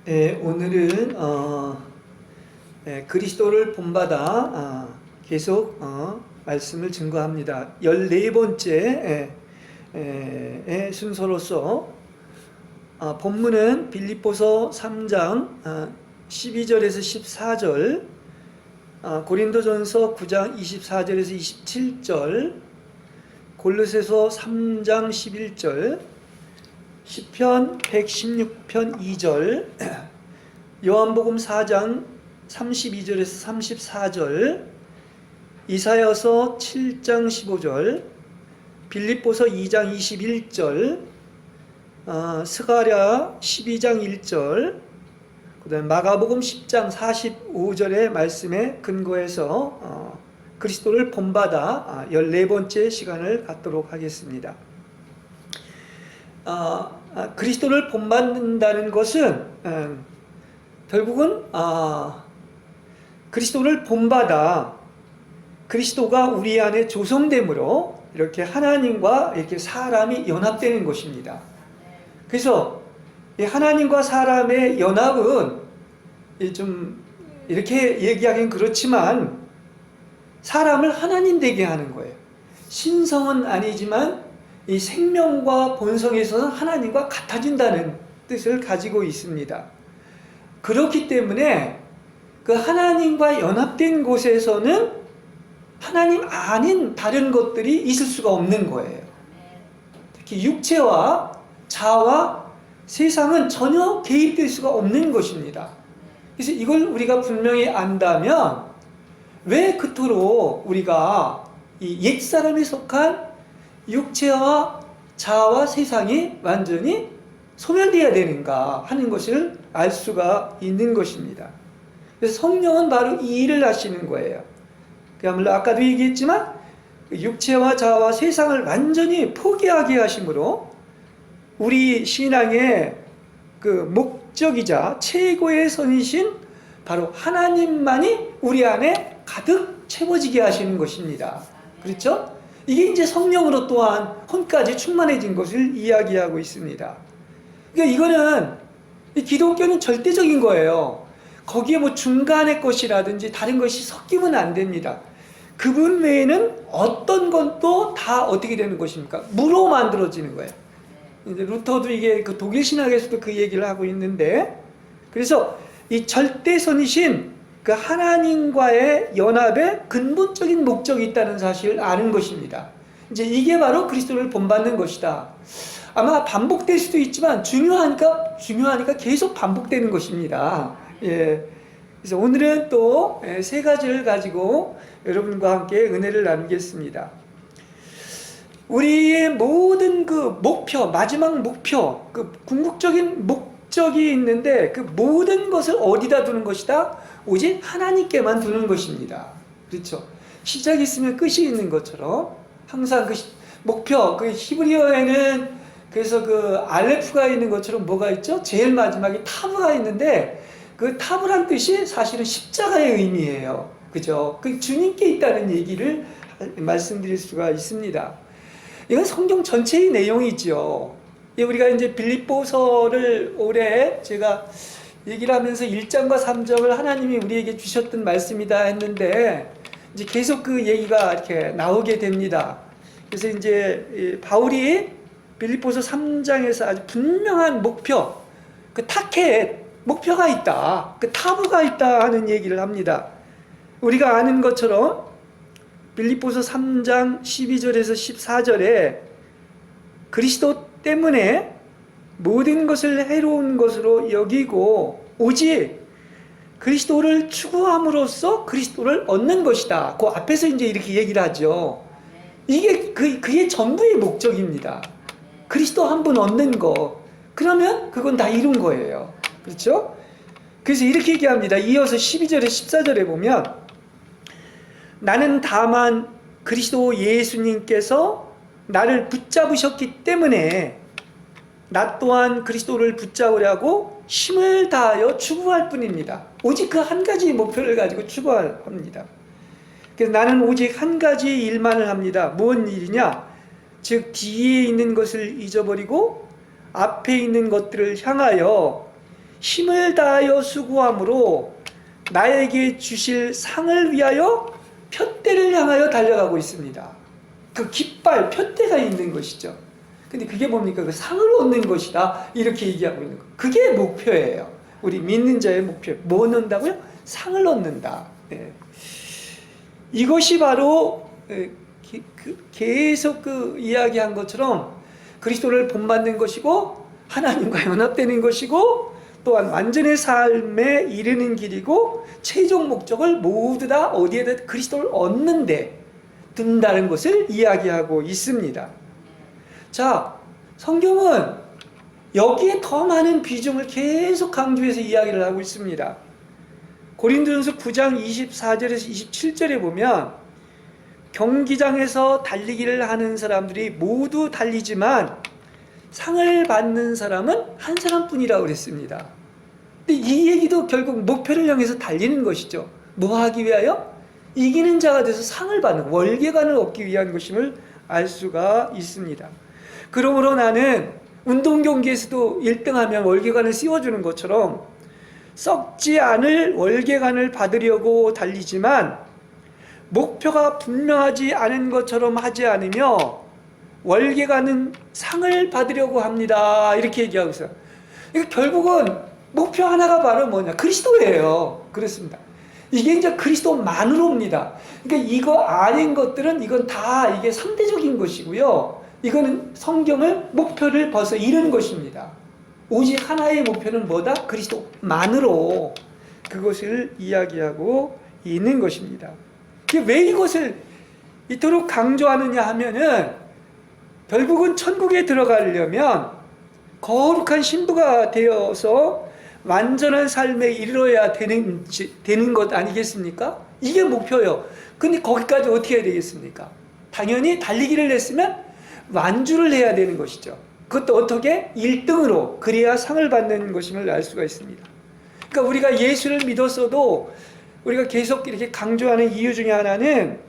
오늘은 그리스도를 본받아 계속 말씀을 증거합니다. 14번째 순서로서 본문은 빌립보서 3장 12절에서 14절, 고린도전서 9장 24절에서 27절, 골로새서 3장 11절, 시편 116편 2절, 요한복음 4장 32절에서 34절, 이사야서 7장 15절, 빌립보서 2장 21절, 스가랴 12장 1절, 그 다음에 마가복음 10장 45절의 말씀에 근거해서 그리스도를 본받아 14번째 시간을 갖도록 하겠습니다. 그리스도를 본받는다는 것은 결국은 그리스도를 본받아 그리스도가 우리 안에 조성됨으로 이렇게 하나님과 이렇게 사람이 연합되는 것입니다. 그래서 이 하나님과 사람의 연합은 좀 이렇게 얘기하기는 그렇지만 사람을 하나님 되게 하는 거예요. 신성은 아니지만 이 생명과 본성에서는 하나님과 같아진다는 뜻을 가지고 있습니다. 그렇기 때문에 그 하나님과 연합된 곳에서는 하나님 아닌 다른 것들이 있을 수가 없는 거예요. 특히 육체와 자아와 세상은 전혀 개입될 수가 없는 것입니다. 그래서 이걸 우리가 분명히 안다면 왜 그토록 우리가 이 옛사람에 속한 육체와 자아와 세상이 완전히 소멸되어야 되는가 하는 것을 알 수가 있는 것입니다. 그래서 성령은 바로 이 일을 하시는 거예요. 그야말로 아까도 얘기했지만 육체와 자아와 세상을 완전히 포기하게 하심으로 우리 신앙의 그 목적이자 최고의 선이신 바로 하나님만이 우리 안에 가득 채워지게 하시는 것입니다. 그렇죠? 이게 이제 성령으로 또한 혼까지 충만해진 것을 이야기하고 있습니다. 그러니까 이거는 기독교는 절대적인 거예요. 거기에 뭐 중간의 것이라든지 다른 것이 섞이면 안 됩니다. 그분 외에는 어떤 것도 다 어떻게 되는 것입니까? 무로 만들어지는 거예요. 이제 루터도 이게 그 독일 신학에서도 그 얘기를 하고 있는데, 그래서 이 절대선이신 그 하나님과의 연합에 근본적인 목적이 있다는 사실을 아는 것입니다. 이제 이게 바로 그리스도를 본받는 것이다. 아마 반복될 수도 있지만 중요하니까 계속 반복되는 것입니다. 예. 그래서 오늘은 또 세 가지를 가지고 여러분과 함께 은혜를 나누겠습니다. 우리의 모든 그 목표, 마지막 목표, 그 궁극적인 목적이 있는데 그 모든 것을 어디다 두는 것이다? 오직 하나님께만 두는 것입니다. 그렇죠? 시작이 있으면 끝이 있는 것처럼 항상 그 목표, 그 히브리어에는 그래서 그 알레프가 있는 것처럼 뭐가 있죠? 제일 마지막에 타브가 있는데 그 타브란 뜻이 사실은 십자가의 의미예요. 그죠? 그 주님께 있다는 얘기를 말씀드릴 수가 있습니다. 이건 성경 전체의 내용이죠. 우리가 이제 빌립보서를 올해 제가 얘기를 하면서 1장과 3장을 하나님이 우리에게 주셨던 말씀이다 했는데 이제 계속 그 얘기가 이렇게 나오게 됩니다. 그래서 이제 바울이 빌립보서 3장에서 아주 분명한 목표, 그 타켓, 목표가 있다, 그 타부가 있다 하는 얘기를 합니다. 우리가 아는 것처럼 빌립보서 3장 12절에서 14절에 그리스도 때문에 모든 것을 해로운 것으로 여기고 오직 그리스도를 추구함으로써 그리스도를 얻는 것이다. 그 앞에서 이제 이렇게 얘기를 하죠. 이게 그의 전부의 목적입니다. 그리스도 한 분 얻는 거. 그러면 그건 다 이룬 거예요. 그렇죠? 그래서 이렇게 얘기합니다. 이어서 12절에 14절에 보면 나는 다만 그리스도 예수님께서 나를 붙잡으셨기 때문에 나 또한 그리스도를 붙잡으려고 힘을 다하여 추구할 뿐입니다. 오직 그 한 가지 목표를 가지고 추구합니다. 그래서 나는 오직 한 가지 일만을 합니다. 무슨 일이냐? 즉 뒤에 있는 것을 잊어버리고 앞에 있는 것들을 향하여 힘을 다하여 수고함으로 나에게 주실 상을 위하여 표대를 향하여 달려가고 있습니다. 그 깃발, 표대가 있는 것이죠. 근데 그게 뭡니까? 그 상을 얻는 것이다. 이렇게 얘기하고 있는 거. 그게 목표예요. 우리 믿는 자의 목표. 뭐 얻는다고요? 상을 얻는다. 네. 이것이 바로 계속 이야기한 것처럼 그리스도를 본받는 것이고 하나님과 연합되는 것이고 또한 완전의 삶에 이르는 길이고 최종 목적을 모두 다 어디에다 그리스도를 얻는데 둔다는 것을 이야기하고 있습니다. 자, 성경은 여기에 더 많은 비중을 계속 강조해서 이야기를 하고 있습니다. 고린도전서 9장 24절에서 27절에 보면 경기장에서 달리기를 하는 사람들이 모두 달리지만 상을 받는 사람은 한 사람뿐이라고 그랬습니다. 근데 이 얘기도 결국 목표를 향해서 달리는 것이죠. 뭐 하기 위하여? 이기는 자가 돼서 상을 받는, 월계관을 얻기 위한 것임을 알 수가 있습니다. 그러므로 나는 운동 경기에서도 1등하면 월계관을 씌워주는 것처럼 썩지 않을 월계관을 받으려고 달리지만 목표가 분명하지 않은 것처럼 하지 않으며 월계관은 상을 받으려고 합니다. 이렇게 얘기하고 있어요. 그러니까 결국은 목표 하나가 바로 뭐냐? 그리스도예요. 그렇습니다. 이게 이제 그리스도만으로입니다. 그러니까 이거 아닌 것들은 이건 다 이게 상대적인 것이고요. 이거는 성경을 목표를 벗어 이루는 것입니다. 오직 하나의 목표는 뭐다? 그리스도만으로 그것을 이야기하고 있는 것입니다. 왜 이것을 이토록 강조하느냐 하면은 결국은 천국에 들어가려면 거룩한 신부가 되어서 완전한 삶에 이르러야 되는 것 아니겠습니까? 이게 목표예요. 근데 거기까지 어떻게 해야 되겠습니까? 당연히 달리기를 했으면 완주를 해야 되는 것이죠. 그것도 어떻게? 1등으로 그래야 상을 받는 것임을 알 수가 있습니다. 그러니까 우리가 예수를 믿었어도 우리가 계속 이렇게 강조하는 이유 중에 하나는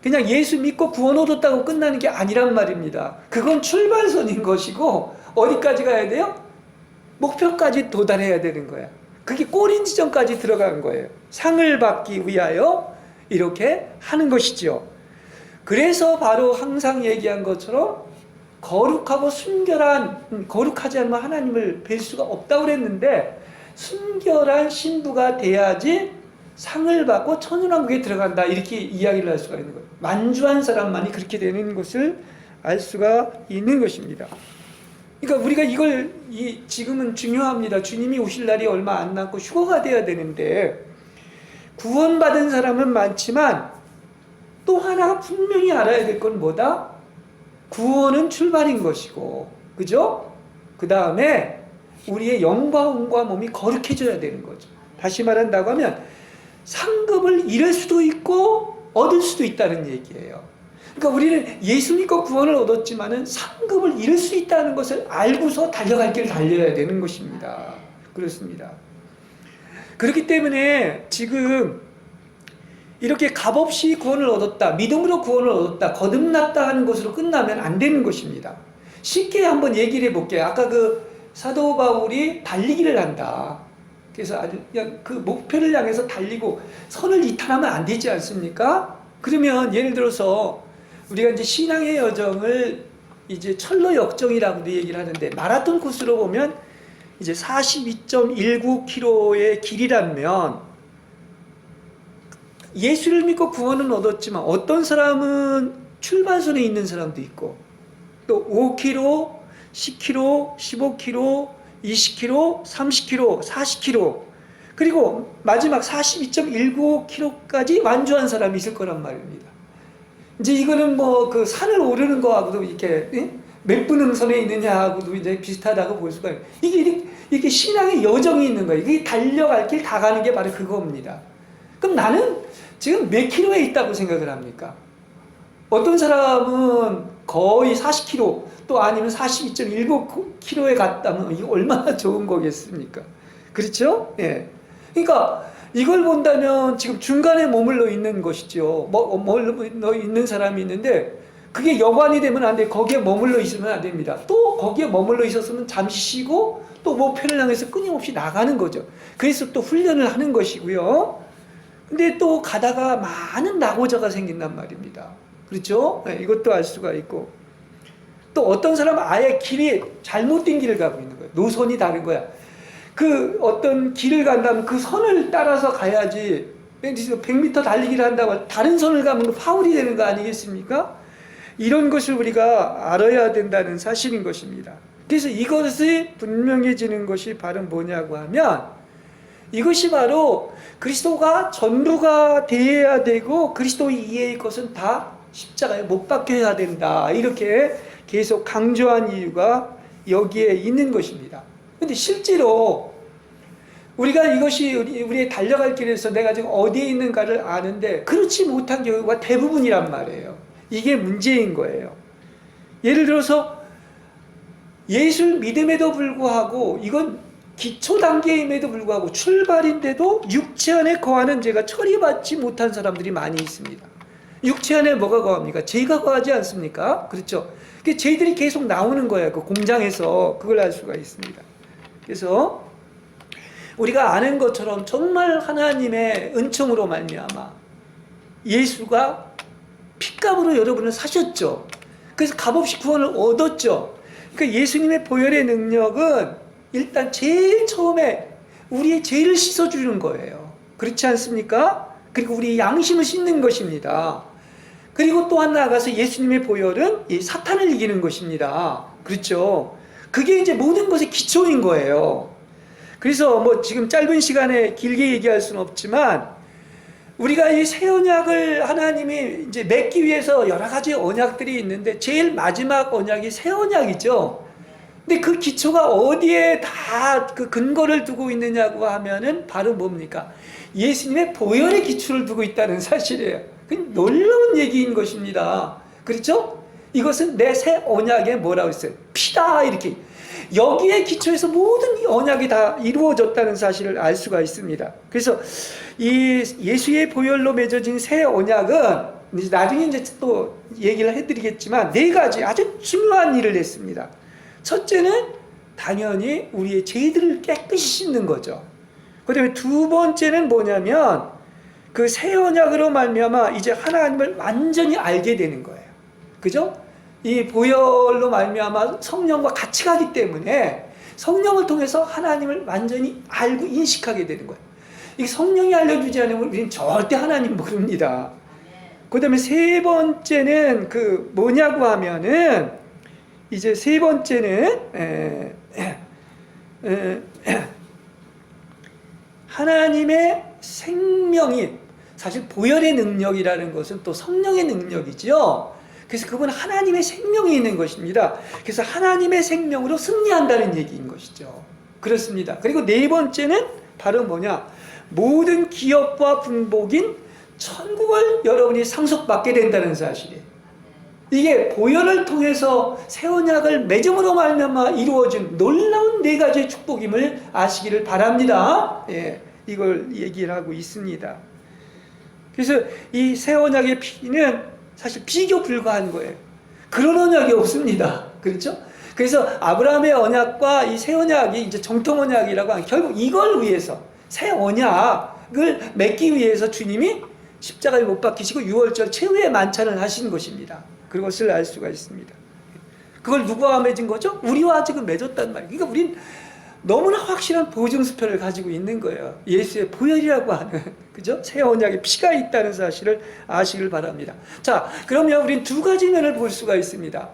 그냥 예수 믿고 구원 얻었다고 끝나는 게 아니란 말입니다. 그건 출발선인 것이고 어디까지 가야 돼요? 목표까지 도달해야 되는 거야. 그게 꼬린 지점까지 들어간 거예요. 상을 받기 위하여 이렇게 하는 것이죠. 그래서 바로 항상 얘기한 것처럼 거룩하고 순결한, 거룩하지 않으면 하나님을 뵐 수가 없다고 그랬는데 순결한 신부가 돼야지 상을 받고 천연왕국에 들어간다. 이렇게 이야기를 할 수가 있는 거예요. 만주한 사람만이 그렇게 되는 것을 알 수가 있는 것입니다. 그러니까 우리가 이걸 지금은 중요합니다. 주님이 오실 날이 얼마 안 남고 휴거가 돼야 되는데 구원받은 사람은 많지만 또 하나 분명히 알아야 될 건 뭐다? 구원은 출발인 것이고, 그죠? 그 다음에 우리의 영과 혼과 몸이 거룩해져야 되는 거죠. 다시 말한다고 하면 상급을 잃을 수도 있고 얻을 수도 있다는 얘기예요. 그러니까 우리는 예수 믿고 구원을 얻었지만은 상급을 잃을 수 있다는 것을 알고서 달려갈 길을 달려야 되는 것입니다. 그렇습니다. 그렇기 때문에 지금 이렇게 값없이 구원을 얻었다, 믿음으로 구원을 얻었다, 거듭났다 하는 것으로 끝나면 안 되는 것입니다. 쉽게 한번 얘기를 해볼게요. 아까 그 사도 바울이 달리기를 한다. 그래서 아주 그냥 그 목표를 향해서 달리고 선을 이탈하면 안 되지 않습니까? 그러면 예를 들어서 우리가 이제 신앙의 여정을 이제 철로 역정이라고도 얘기를 하는데 마라톤 코스로 보면 이제 42.19km의 길이라면 예수를 믿고 구원은 얻었지만 어떤 사람은 출발선에 있는 사람도 있고 또 5km, 10km, 15km, 20km, 30km, 40km 그리고 마지막 42.19km까지 완주한 사람이 있을 거란 말입니다. 이제 이거는 뭐 그 산을 오르는 거하고도 이렇게 몇 분 능선에 있느냐하고도 이제 비슷하다고 볼 수가 있어요. 이게 신앙의 여정이 있는 거예요. 이게 달려갈 길 다 가는 게 바로 그겁니다. 그럼 나는 지금 몇 킬로에 있다고 생각을 합니까? 어떤 사람은 거의 40km 또 아니면 42.19km에 갔다면 이게 얼마나 좋은 거겠습니까? 그렇죠? 예. 그러니까 이걸 본다면 지금 중간에 머물러 있는 것이죠. 머물러 있는 사람이 있는데 그게 여관이 되면 안 돼. 거기에 머물러 있으면 안 됩니다. 또 거기에 머물러 있었으면 잠시 쉬고 또 목표를 향해서 끊임없이 나가는 거죠. 그래서 또 훈련을 하는 것이고요. 근데 또 가다가 많은 낙오자가 생긴단 말입니다. 그렇죠? 네, 이것도 알 수가 있고. 또 어떤 사람은 아예 길이 잘못된 길을 가고 있는 거예요. 노선이 다른 거야. 그 어떤 길을 간다면 그 선을 따라서 가야지. 100m 달리기를 한다고 다른 선을 가면 파울이 되는 거 아니겠습니까? 이런 것을 우리가 알아야 된다는 사실인 것입니다. 그래서 이것이 분명해지는 것이 바로 뭐냐고 하면, 이것이 바로 그리스도가 전부가 되어야 되고 그리스도 이외의 것은 다 십자가에 못 박혀야 된다, 이렇게 계속 강조한 이유가 여기에 있는 것입니다. 근데 실제로 우리가 이것이 우리의 달려갈 길에서 내가 지금 어디에 있는가를 아는데 그렇지 못한 경우가 대부분이란 말이에요. 이게 문제인 거예요. 예를 들어서 예수를 믿음에도 불구하고, 이건 기초 단계임에도 불구하고 출발인데도 육체 안에 거하는 죄가 처리받지 못한 사람들이 많이 있습니다. 육체 안에 뭐가 거합니까? 죄가 거하지 않습니까? 그렇죠? 그 죄들이 계속 나오는 거예요. 그 공장에서. 그걸 알 수가 있습니다. 그래서 우리가 아는 것처럼 정말 하나님의 은총으로 말미암아 예수가 핏값으로 여러분을 사셨죠. 그래서 값없이 구원을 얻었죠. 그러니까 예수님의 보혈의 능력은 일단 제일 처음에 우리의 죄를 씻어주는 거예요. 그렇지 않습니까? 그리고 우리의 양심을 씻는 것입니다. 그리고 또 하나 나가서 예수님의 보혈은 이 사탄을 이기는 것입니다. 그렇죠? 그게 이제 모든 것의 기초인 거예요. 그래서 뭐 지금 짧은 시간에 길게 얘기할 수는 없지만, 우리가 이 새 언약을 하나님이 이제 맺기 위해서 여러 가지 언약들이 있는데 제일 마지막 언약이 새 언약이죠. 근데 그 기초가 어디에 다 그 근거를 두고 있느냐고 하면은 바로 뭡니까? 예수님의 보혈의 기초를 두고 있다는 사실이에요. 그 놀라운 얘기인 것입니다. 그렇죠? 이것은 내 새 언약에 뭐라고 했어요? 피다, 이렇게. 여기에 기초해서 모든 이 언약이 다 이루어졌다는 사실을 알 수가 있습니다. 그래서 이 예수의 보혈로 맺어진 새 언약은 이제 나중에 이제 또 얘기를 해드리겠지만 4가지 아주 중요한 일을 했습니다. 첫째는 당연히 우리의 죄들을 깨끗이 씻는 거죠. 그 다음에 2번째는 뭐냐면 그 새 언약으로 말미암아 이제 하나님을 완전히 알게 되는 거예요. 그죠? 이 보혈로 말미암아 성령과 같이 가기 때문에 성령을 통해서 하나님을 완전히 알고 인식하게 되는 거예요. 이 성령이 알려주지 않으면 우리는 절대 하나님 모릅니다. 그 다음에 3번째는 그 뭐냐고 하면은, 이제 3번째는 하나님의 생명이, 사실 보혈의 능력이라는 것은 또 성령의 능력이죠. 그래서 그건 하나님의 생명이 있는 것입니다. 그래서 하나님의 생명으로 승리한다는 얘기인 것이죠. 그렇습니다. 그리고 4번째는 바로 뭐냐? 모든 기업과 분복인 천국을 여러분이 상속받게 된다는 사실이에요. 이게 보혈을 통해서 새 언약을 맺음으로 말미암아 이루어진 놀라운 4가지의 축복임을 아시기를 바랍니다. 예, 이걸 얘기를 하고 있습니다. 그래서 이 새 언약의 피는 사실 비교 불가한 거예요. 그런 언약이 없습니다. 그렇죠? 그래서 아브라함의 언약과 이 새 언약이 이제 정통 언약이라고 하는, 결국 이걸 위해서, 새 언약을 맺기 위해서 주님이 십자가에 못 박히시고 6월절 최후의 만찬을 하신 것입니다. 그것을 알 수가 있습니다. 그걸 누구와 맺은 거죠? 우리와 지금 맺었단 말이에요. 그러니까 우린 너무나 확실한 보증수표를 가지고 있는 거예요. 예수의 보혈이라고 하는, 그죠? 새 언약의 피가 있다는 사실을 아시길 바랍니다. 자, 그러면 우린 2가지 면을 볼 수가 있습니다.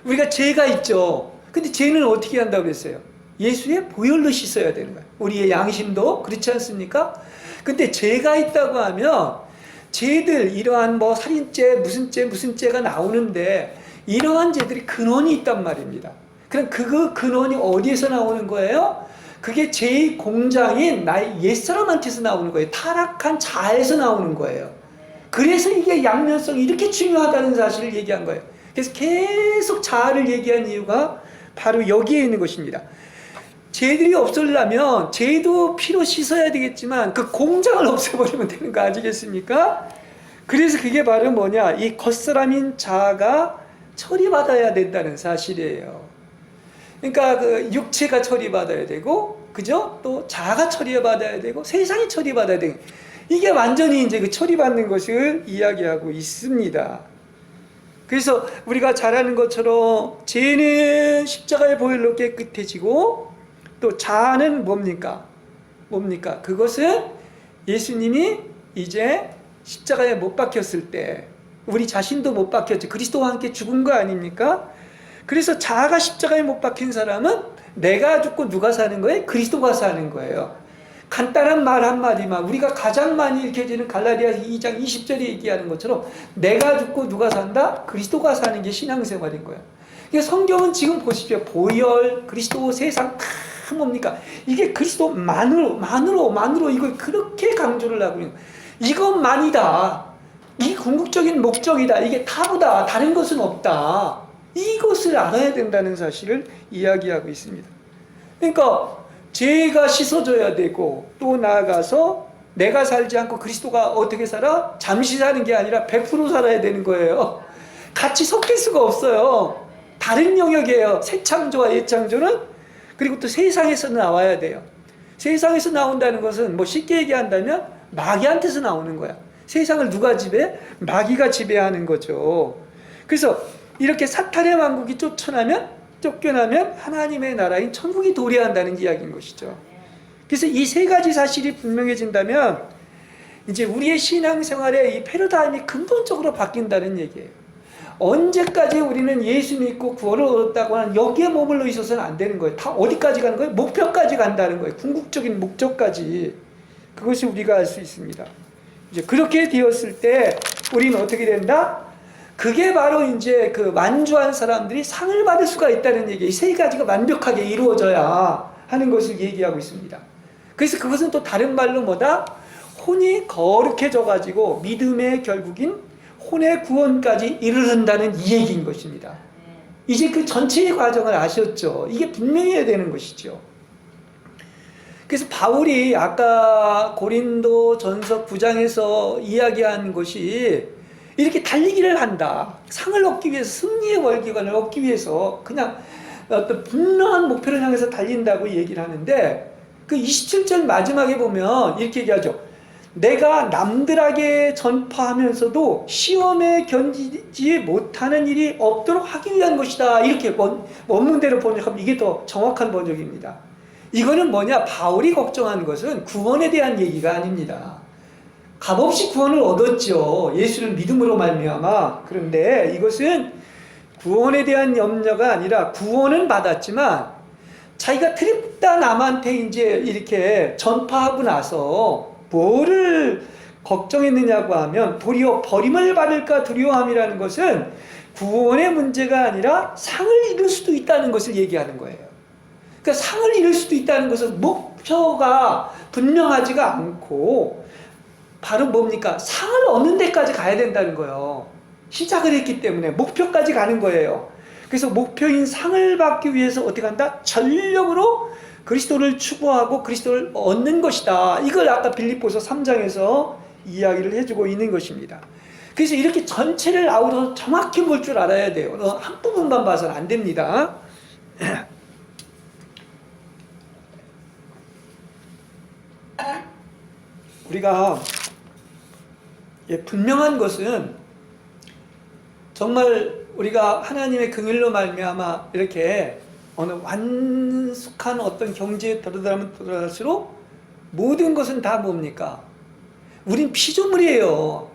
우리가 죄가 있죠. 근데 죄는 어떻게 한다고 그랬어요? 예수의 보혈로 씻어야 되는 거예요. 우리의 양심도 그렇지 않습니까? 근데 죄가 있다고 하면 죄들, 이러한 뭐 살인죄, 무슨 죄가 나오는데 이러한 죄들이 근원이 있단 말입니다. 그럼 그 근원이 어디에서 나오는 거예요? 그게 죄의 공장인 나의 옛사람한테서 나오는 거예요. 타락한 자에서 나오는 거예요. 그래서 이게 양면성이 이렇게 중요하다는 사실을 얘기한 거예요. 그래서 계속 자아를 얘기한 이유가 바로 여기에 있는 것입니다. 죄들이 없으려면 죄도 피로 씻어야 되겠지만 그 공장을 없애버리면 되는 거 아시겠습니까? 그래서 그게 바로 뭐냐? 이 겉사람인 자아가 처리받아야 된다는 사실이에요. 그러니까 그 육체가 처리받아야 되고, 그죠? 또 자아가 처리받아야 되고, 세상이 처리받아야 되고, 이게 완전히 이제 그 처리받는 것을 이야기하고 있습니다. 그래서 우리가 잘 아는 것처럼 죄는 십자가의 보혈로 깨끗해지고, 또 자아는 뭡니까? 그것은 예수님이 이제 십자가에 못 박혔을 때, 우리 자신도 못 박혔죠. 그리스도와 함께 죽은 거 아닙니까? 그래서 자아가 십자가에 못 박힌 사람은 내가 죽고 누가 사는 거예요? 그리스도가 사는 거예요. 간단한 말 한마디만, 우리가 가장 많이 읽혀지는 갈라디아서 2장 20절에 얘기하는 것처럼 내가 죽고 누가 산다? 그리스도가 사는 게 신앙생활인 거예요. 그러니까 성경은 지금 보십시오. 보혈, 그리스도, 세상 다 뭡니까? 이게 그리스도만으로 이걸 그렇게 강조를 하고 있는 거예요. 이것만이다. 이 궁극적인 목적이다. 이게 다보다 다른 것은 없다. 이것을 알아야 된다는 사실을 이야기하고 있습니다. 그러니까 죄가 씻어져야 되고, 또 나아가서 내가 살지 않고 그리스도가 어떻게 살아? 잠시 사는 게 아니라 100% 살아야 되는 거예요. 같이 섞일 수가 없어요. 다른 영역이에요. 새 창조와 옛 창조는. 그리고 또 세상에서 나와야 돼요. 세상에서 나온다는 것은 뭐 쉽게 얘기한다면 마귀한테서 나오는 거야. 세상을 누가 지배해? 마귀가 지배하는 거죠. 그래서 이렇게 사탄의 왕국이 쫓겨나면 하나님의 나라인 천국이 도래한다는 이야기인 것이죠. 그래서 이 세 가지 사실이 분명해진다면 이제 우리의 신앙생활의 이 패러다임이 근본적으로 바뀐다는 얘기예요. 언제까지 우리는 예수 믿고 구원을 얻었다고 하는 여기에 머물러 있어서는 안 되는 거예요. 다 어디까지 가는 거예요? 목표까지 간다는 거예요. 궁극적인 목적까지. 그것이 우리가 알 수 있습니다. 이제 그렇게 되었을 때 우리는 어떻게 된다? 그게 바로 이제 그 완주한 사람들이 상을 받을 수가 있다는 얘기예요. 이 세 가지가 완벽하게 이루어져야 하는 것을 얘기하고 있습니다. 그래서 그것은 또 다른 말로 뭐다? 혼이 거룩해져 가지고 믿음의 결국인 혼의 구원까지 이르른다는 이 얘기인 것입니다. 이제 그 전체의 과정을 아셨죠? 이게 분명해야 되는 것이죠. 그래서 바울이 아까 고린도 전서 9장에서 이야기한 것이 이렇게 달리기를 한다. 상을 얻기 위해서, 승리의 월기관을 얻기 위해서 그냥 어떤 분명한 목표를 향해서 달린다고 얘기를 하는데, 그 27절 마지막에 보면 이렇게 얘기하죠. 내가 남들에게 전파하면서도 시험에 견디지 못하는 일이 없도록 하기 위한 것이다. 이렇게 원문대로 번역하면 이게 더 정확한 번역입니다. 이거는 뭐냐? 바울이 걱정하는 것은 구원에 대한 얘기가 아닙니다. 값없이 구원을 얻었죠. 예수를 믿음으로 말미암아. 그런데 이것은 구원에 대한 염려가 아니라 구원은 받았지만 자기가 트립다 남한테 이제 이렇게 전파하고 나서 뭐를 걱정했느냐고 하면 도리어 버림을 받을까 두려워함이라는 것은 구원의 문제가 아니라 상을 잃을 수도 있다는 것을 얘기하는 거예요. 그러니까 상을 잃을 수도 있다는 것은 목표가 분명하지가 않고 바로 뭡니까? 상을 얻는 데까지 가야 된다는 거예요. 시작을 했기 때문에 목표까지 가는 거예요. 그래서 목표인 상을 받기 위해서 어떻게 한다? 전력으로 그리스도를 추구하고 그리스도를 얻는 것이다. 이걸 아까 빌립보서 3장에서 이야기를 해주고 있는 것입니다. 그래서 이렇게 전체를 아우러 정확히 볼 줄 알아야 돼요. 한 부분만 봐서는 안 됩니다. 우리가 분명한 것은 정말 우리가 하나님의 긍휼로 말미암아 이렇게 어느 완숙한 어떤 경지에 들어가면 들어갈수록 모든 것은 다 뭡니까? 우린 피조물이에요.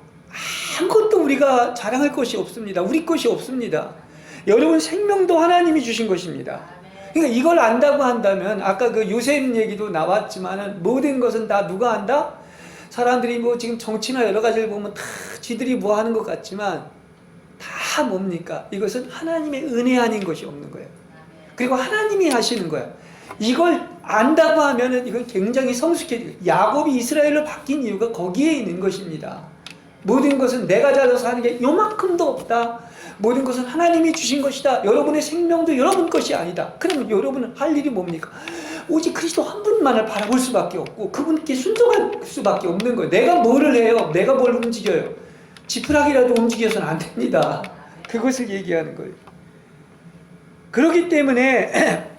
아무것도 우리가 자랑할 것이 없습니다. 우리 것이 없습니다. 여러분 생명도 하나님이 주신 것입니다. 그러니까 이걸 안다고 한다면 아까 그 요셉 얘기도 나왔지만은 모든 것은 다 누가 한다? 사람들이 뭐 지금 정치나 여러 가지를 보면 다 쥐들이 뭐 하는 것 같지만 다 뭡니까? 이것은 하나님의 은혜 아닌 것이 없는 거예요. 그리고 하나님이 하시는 거예요. 이걸 안다고 하면은 이건 굉장히 성숙해지고, 야곱이 이스라엘로 바뀐 이유가 거기에 있는 것입니다. 모든 것은 내가 잘해서 하는 게 요만큼도 없다. 모든 것은 하나님이 주신 것이다. 여러분의 생명도 여러분 것이 아니다. 그러면 여러분은 할 일이 뭡니까? 오직 그리스도 한 분만을 바라볼 수밖에 없고 그분께 순종할 수밖에 없는 거예요. 내가 뭐를 해요? 내가 뭘 움직여요? 지푸라기라도 움직여서는 안 됩니다. 그것을 얘기하는 거예요. 그렇기 때문에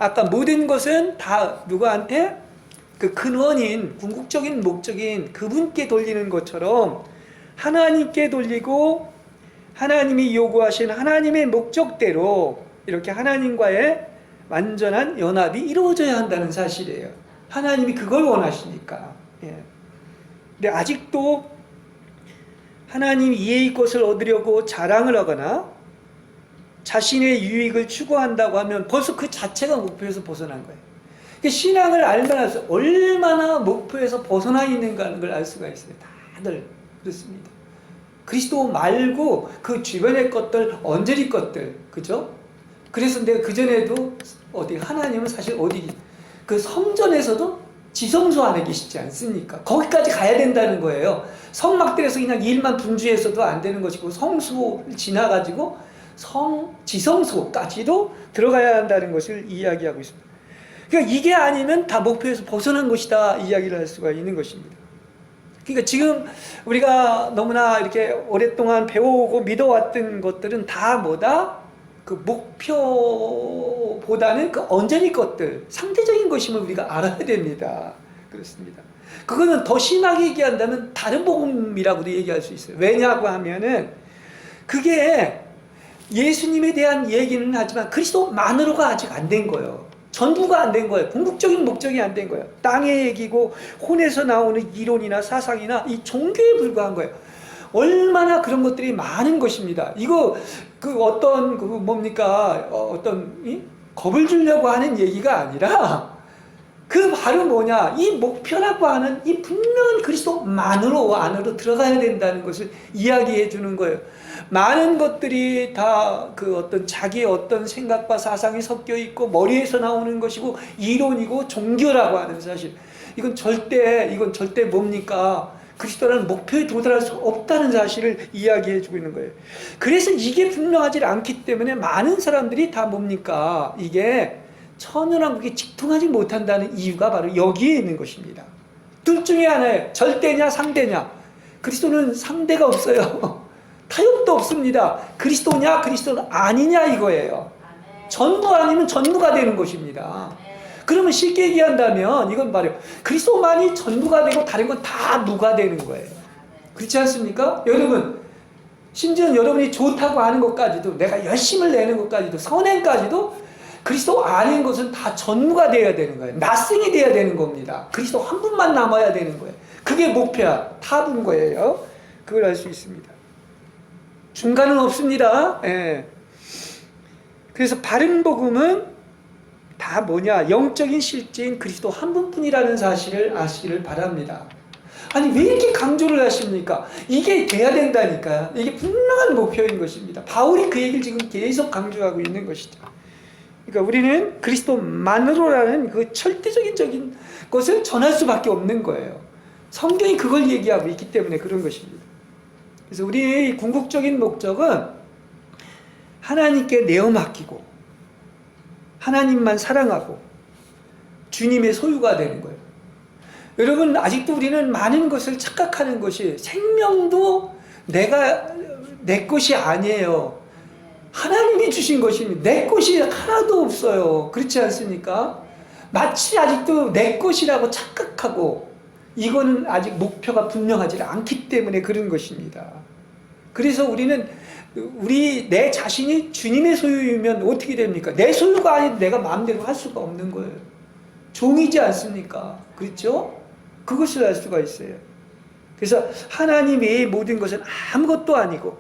아까 모든 것은 다 누구한테? 그 근원인, 궁극적인 목적인 그분께 돌리는 것처럼 하나님께 돌리고 하나님이 요구하신 하나님의 목적대로 이렇게 하나님과의 완전한 연합이 이루어져야 한다는 사실이에요. 하나님이 그걸 원하시니까. 예. 근데 아직도 하나님 이의 것을 얻으려고 자랑을 하거나 자신의 유익을 추구한다고 하면 벌써 그 자체가 목표에서 벗어난 거예요. 신앙을 알면 얼마나 목표에서 벗어나 있는가 하는 걸 알 수가 있어요. 다들 그렇습니다. 그리스도 말고 그 주변의 것들, 언저리 것들, 그죠? 그래서 내가 그전에도 하나님은 사실 그 성전에서도 지성소 안에 계시지 않습니까? 거기까지 가야 된다는 거예요. 성막들에서 그냥 일만 분주해서도 안 되는 것이고 성수를 지나가지고 지성소까지도 들어가야 한다는 것을 이야기하고 있습니다. 그러니까 이게 아니면 다 목표에서 벗어난 것이다 이야기를 할 수가 있는 것입니다. 그러니까 지금 우리가 너무나 이렇게 오랫동안 배워오고 믿어왔던 것들은 다 뭐다? 그 목표보다는 그 언저리 것들, 상대적인 것임을 우리가 알아야 됩니다. 그렇습니다. 그거는 더 심하게 얘기한다면 다른 복음이라고도 얘기할 수 있어요. 왜냐고 하면은 그게 예수님에 대한 얘기는 하지만 그리스도만으로가 아직 안 된 거예요. 전부가 안 된 거예요. 궁극적인 목적이 안 된 거예요. 땅의 얘기고 혼에서 나오는 이론이나 사상이나 이 종교에 불과한 거예요. 얼마나 그런 것들이 많은 것입니다. 이거 겁을 주려고 하는 얘기가 아니라 그 바로 뭐냐, 이 목표라고 하는 이 분명한 그리스도만으로 안으로 들어가야 된다는 것을 이야기해 주는 거예요. 많은 것들이 다 자기의 어떤 생각과 사상이 섞여 있고 머리에서 나오는 것이고 이론이고 종교라고 하는 사실. 이건 절대 뭡니까? 그리스도라는 목표에 도달할 수 없다는 사실을 이야기해 주고 있는 거예요. 그래서 이게 분명하지 않기 때문에 많은 사람들이 다 뭡니까? 이게 천연왕국에 직통하지 못한다는 이유가 바로 여기에 있는 것입니다. 둘 중에 하나예요. 절대냐 상대냐. 그리스도는 상대가 없어요. 타협도 없습니다. 그리스도냐 그리스도는 아니냐 이거예요. 전부 아니면 전부가 되는 것입니다. 그러면 쉽게 얘기한다면 이건 말이에요. 그리스도만이 전부가 되고 다른 건 다 무가 되는 거예요. 그렇지 않습니까? 여러분, 심지어 여러분이 좋다고 하는 것까지도, 내가 열심을 내는 것까지도, 선행까지도 그리스도 아닌 것은 다 전무가 되어야 되는 거예요. 나승이 되어야 되는 겁니다. 그리스도 한 분만 남아야 되는 거예요. 그게 목표야. 탑인 거예요. 그걸 알 수 있습니다. 중간은 없습니다. 예. 그래서 바른 복음은 다 뭐냐? 영적인 실제인 그리스도 한 분뿐이라는 사실을 아시기를 바랍니다. 아니 왜 이렇게 강조를 하십니까? 이게 돼야 된다니까요. 이게 분명한 목표인 것입니다. 바울이 그 얘기를 지금 계속 강조하고 있는 것이죠. 그러니까 우리는 그리스도만으로라는 그 절대적인 것을 전할 수밖에 없는 거예요. 성경이 그걸 얘기하고 있기 때문에 그런 것입니다. 그래서 우리의 궁극적인 목적은 하나님께 내어 맡기고 하나님만 사랑하고 주님의 소유가 되는 거예요. 여러분, 아직도 우리는 많은 것을 착각하는 것이 생명도 내 것이 아니에요. 하나님이 주신 것입니다. 내 것이 하나도 없어요. 그렇지 않습니까? 마치 아직도 내 것이라고 착각하고 이거는 아직 목표가 분명하지 않기 때문에 그런 것입니다. 그래서 우리는 내 자신이 주님의 소유이면 어떻게 됩니까? 내 소유가 아닌 내가 마음대로 할 수가 없는 거예요. 종이지 않습니까? 그렇죠? 그것을 알 수가 있어요. 그래서 하나님의 모든 것은 아무것도 아니고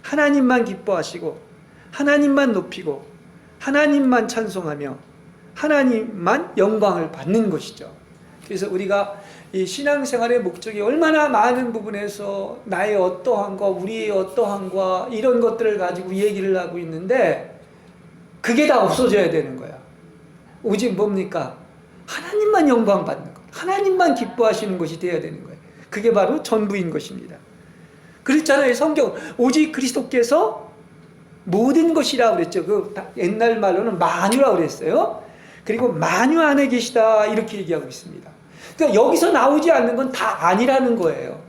하나님만 기뻐하시고 하나님만 높이고 하나님만 찬송하며 하나님만 영광을 받는 것이죠. 그래서 우리가 이 신앙생활의 목적이 얼마나 많은 부분에서 나의 어떠함과 우리의 어떠함과 이런 것들을 가지고 얘기를 하고 있는데 그게 다 없어져야 되는 거야. 오직 뭡니까? 하나님만 영광 받는 것, 하나님만 기뻐하시는 것이 되어야 되는 거예요. 그게 바로 전부인 것입니다. 그렇잖아요. 성경 오직 그리스도께서 모든 것이라고 그랬죠. 그 옛날 말로는 만유라고 그랬어요. 그리고 만유 안에 계시다 이렇게 얘기하고 있습니다. 그러니까 여기서 나오지 않는 건 다 아니라는 거예요.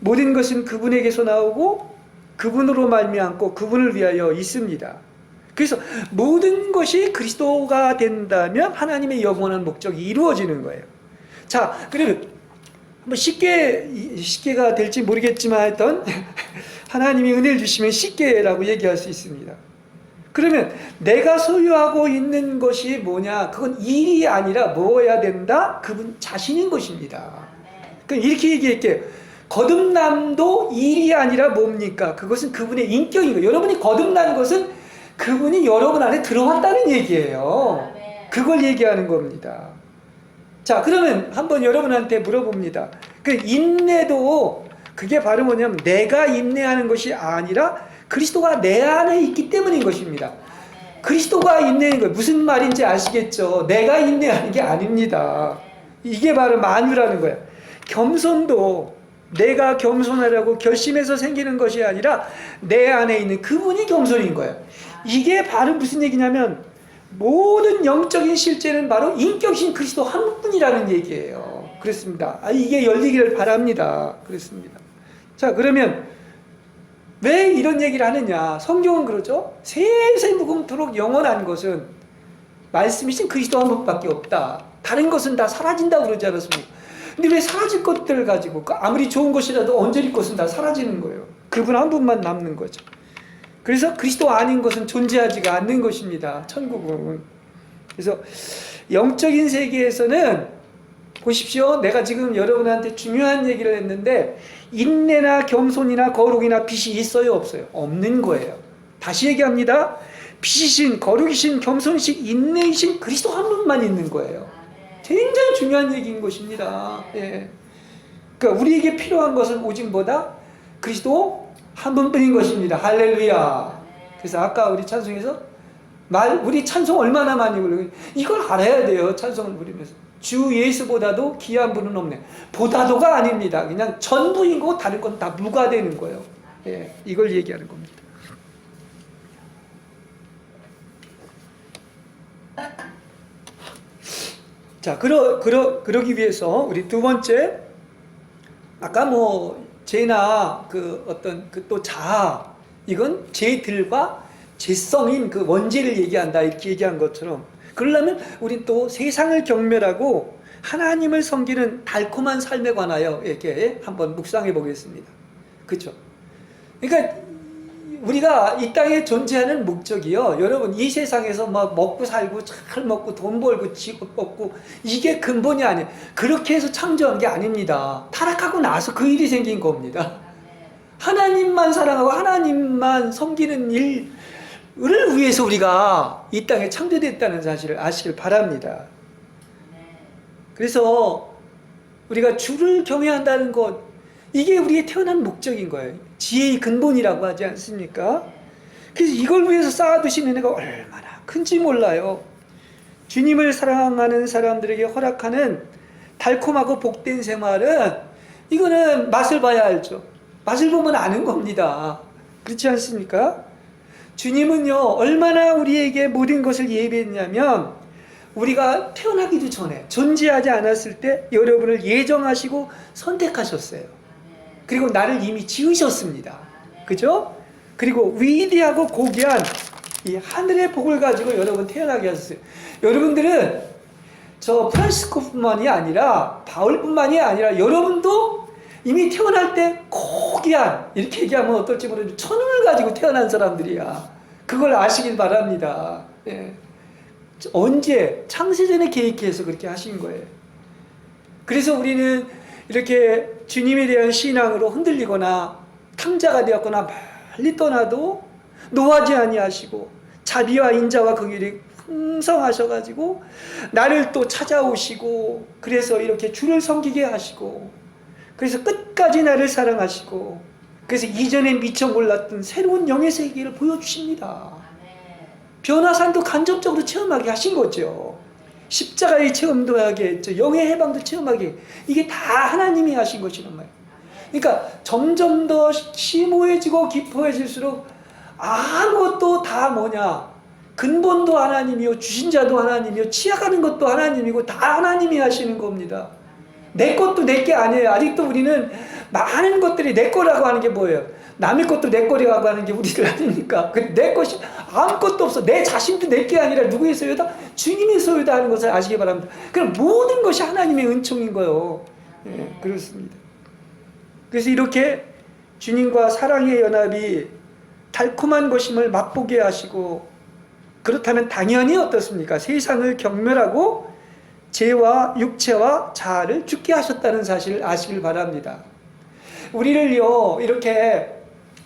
모든 것은 그분에게서 나오고 그분으로 말미암고 그분을 위하여 있습니다. 그래서 모든 것이 그리스도가 된다면 하나님의 영원한 목적이 이루어지는 거예요. 자, 그러면 한번 쉽게가 될지 모르겠지만 하여튼 하나님이 은혜를 주시면 쉽게라고 얘기할 수 있습니다. 그러면 내가 소유하고 있는 것이 뭐냐? 그건 일이 아니라 뭐여야 된다? 그분 자신인 것입니다. 그럼 이렇게 얘기할게요. 거듭남도 일이 아니라 뭡니까? 그것은 그분의 인격인 거예요. 여러분이 거듭난 것은 그분이 여러분 안에 들어왔다는 얘기예요. 그걸 얘기하는 겁니다. 자, 그러면 한번 여러분한테 물어봅니다. 그 인내도 그게 바로 뭐냐면 내가 인내하는 것이 아니라 그리스도가 내 안에 있기 때문인 것입니다. 그리스도가 인내하는 거예요. 무슨 말인지 아시겠죠? 내가 인내하는 게 아닙니다. 이게 바로 만유라는 거예요. 겸손도 내가 겸손하려고 결심해서 생기는 것이 아니라 내 안에 있는 그분이 겸손인 거예요. 이게 바로 무슨 얘기냐면 모든 영적인 실제는 바로 인격신 그리스도 한 분이라는 얘기예요. 그렇습니다. 이게 열리기를 바랍니다. 그렇습니다. 자, 그러면 왜 이런 얘기를 하느냐? 성경은 그러죠. 세세 무궁토록 영원한 것은 말씀이신 그리스도 한 분밖에 없다. 다른 것은 다 사라진다고 그러지 않았습니까? 근데 왜 사라질 것들을 가지고 아무리 좋은 것이라도 언저리 것은 다 사라지는 거예요. 그분 한 분만 남는 거죠. 그래서 그리스도 아닌 것은 존재하지가 않는 것입니다. 천국은. 그래서 영적인 세계에서는 보십시오. 내가 지금 여러분한테 중요한 얘기를 했는데 인내나 겸손이나 거룩이나 빛이 있어요, 없어요? 없는 거예요. 다시 얘기합니다. 빛이신, 거룩이신, 겸손이신, 인내이신 그리스도 한 분만 있는 거예요. 굉장히 중요한 얘기인 것입니다. 예. 그러니까 우리에게 필요한 것은 오직 뭐다? 그리스도 한 분뿐인 것입니다. 할렐루야. 그래서 아까 우리 찬송에서 우리 찬송 얼마나 많이 부르고 이걸 알아야 돼요. 찬송을 부르면서 주 예수보다도 귀한 분은 없네. 보다도가 아닙니다. 그냥 전부이고 다른 건 다 무가되는 거예요. 예, 이걸 얘기하는 겁니다. 자, 그러기 위해서 우리 두 번째, 아까 뭐 죄나 그 어떤 그 또 자아, 이건 죄들과 죄성인 그 원죄를 얘기한다 이렇게 얘기한 것처럼, 그러려면 우린 또 세상을 경멸하고 하나님을 섬기는 달콤한 삶에 관하여 이렇게 한번 묵상해 보겠습니다. 그렇죠? 그러니까 우리가 이 땅에 존재하는 목적이요, 여러분 이 세상에서 막 먹고 살고 잘 먹고 돈 벌고 직업 얻고 이게 근본이 아니에요. 그렇게 해서 창조한 게 아닙니다. 타락하고 나서 그 일이 생긴 겁니다. 하나님만 사랑하고 하나님만 섬기는 일을 위해서 우리가 이 땅에 창조됐다는 사실을 아시길 바랍니다. 그래서 우리가 주를 경외한다는 것, 이게 우리의 태어난 목적인 거예요. 지혜의 근본이라고 하지 않습니까? 그래서 이걸 위해서 쌓아두신 은혜가 얼마나 큰지 몰라요. 주님을 사랑하는 사람들에게 허락하는 달콤하고 복된 생활은, 이거는 맛을 봐야 알죠. 맛을 보면 아는 겁니다. 그렇지 않습니까? 주님은요, 얼마나 우리에게 모든 것을 예비했냐면, 우리가 태어나기도 전에, 존재하지 않았을 때 여러분을 예정하시고 선택하셨어요. 그리고 나를 이미 지으셨습니다. 그죠? 그리고 위대하고 고귀한 이 하늘의 복을 가지고 여러분 태어나게 하셨어요. 여러분들은 저 프란시스코뿐만이 아니라 바울뿐만이 아니라 여러분도 이미 태어날 때 고귀한, 이렇게 얘기하면 어떨지 모르지만 천운을 가지고 태어난 사람들이야. 그걸 아시길 바랍니다. 예. 언제? 창세전에 계획해서 그렇게 하신 거예요. 그래서 우리는 이렇게 주님에 대한 신앙으로 흔들리거나 탕자가 되었거나 멀리 떠나도 노하지 아니하시고 자비와 인자와 긍휼이 풍성하셔가지고 나를 또 찾아오시고, 그래서 이렇게 주를 섬기게 하시고, 그래서 끝까지 나를 사랑하시고, 그래서 이전에 미처 몰랐던 새로운 영의 세계를 보여주십니다. 변화산도 간접적으로 체험하게 하신 거죠. 십자가의 체험도 하게 했죠. 영의 해방도 체험하게. 이게 다 하나님이 하신 것이란 말이에요. 그러니까 점점 더 심오해지고 깊어질수록 아무것도 다 뭐냐, 근본도 하나님이요, 주신 자도 하나님이요, 치약하는 것도 하나님이고 다 하나님이 하시는 겁니다. 내 것도 내 게 아니에요. 아직도 우리는 많은 것들이 내 거라고 하는 게 뭐예요? 남의 것도 내 거라고 하는 게 우리들 아닙니까? 내 것이 아무것도 없어. 내 자신도 내 게 아니라 누구의 소유다? 주님의 소유다 하는 것을 아시기 바랍니다. 그럼 모든 것이 하나님의 은총인 거예요. 예, 그렇습니다. 그래서 이렇게 주님과 사랑의 연합이 달콤한 것임을 맛보게 하시고, 그렇다면 당연히 어떻습니까? 세상을 경멸하고 죄와 육체와 자아를 죽게 하셨다는 사실을 아시길 바랍니다. 우리를요, 이렇게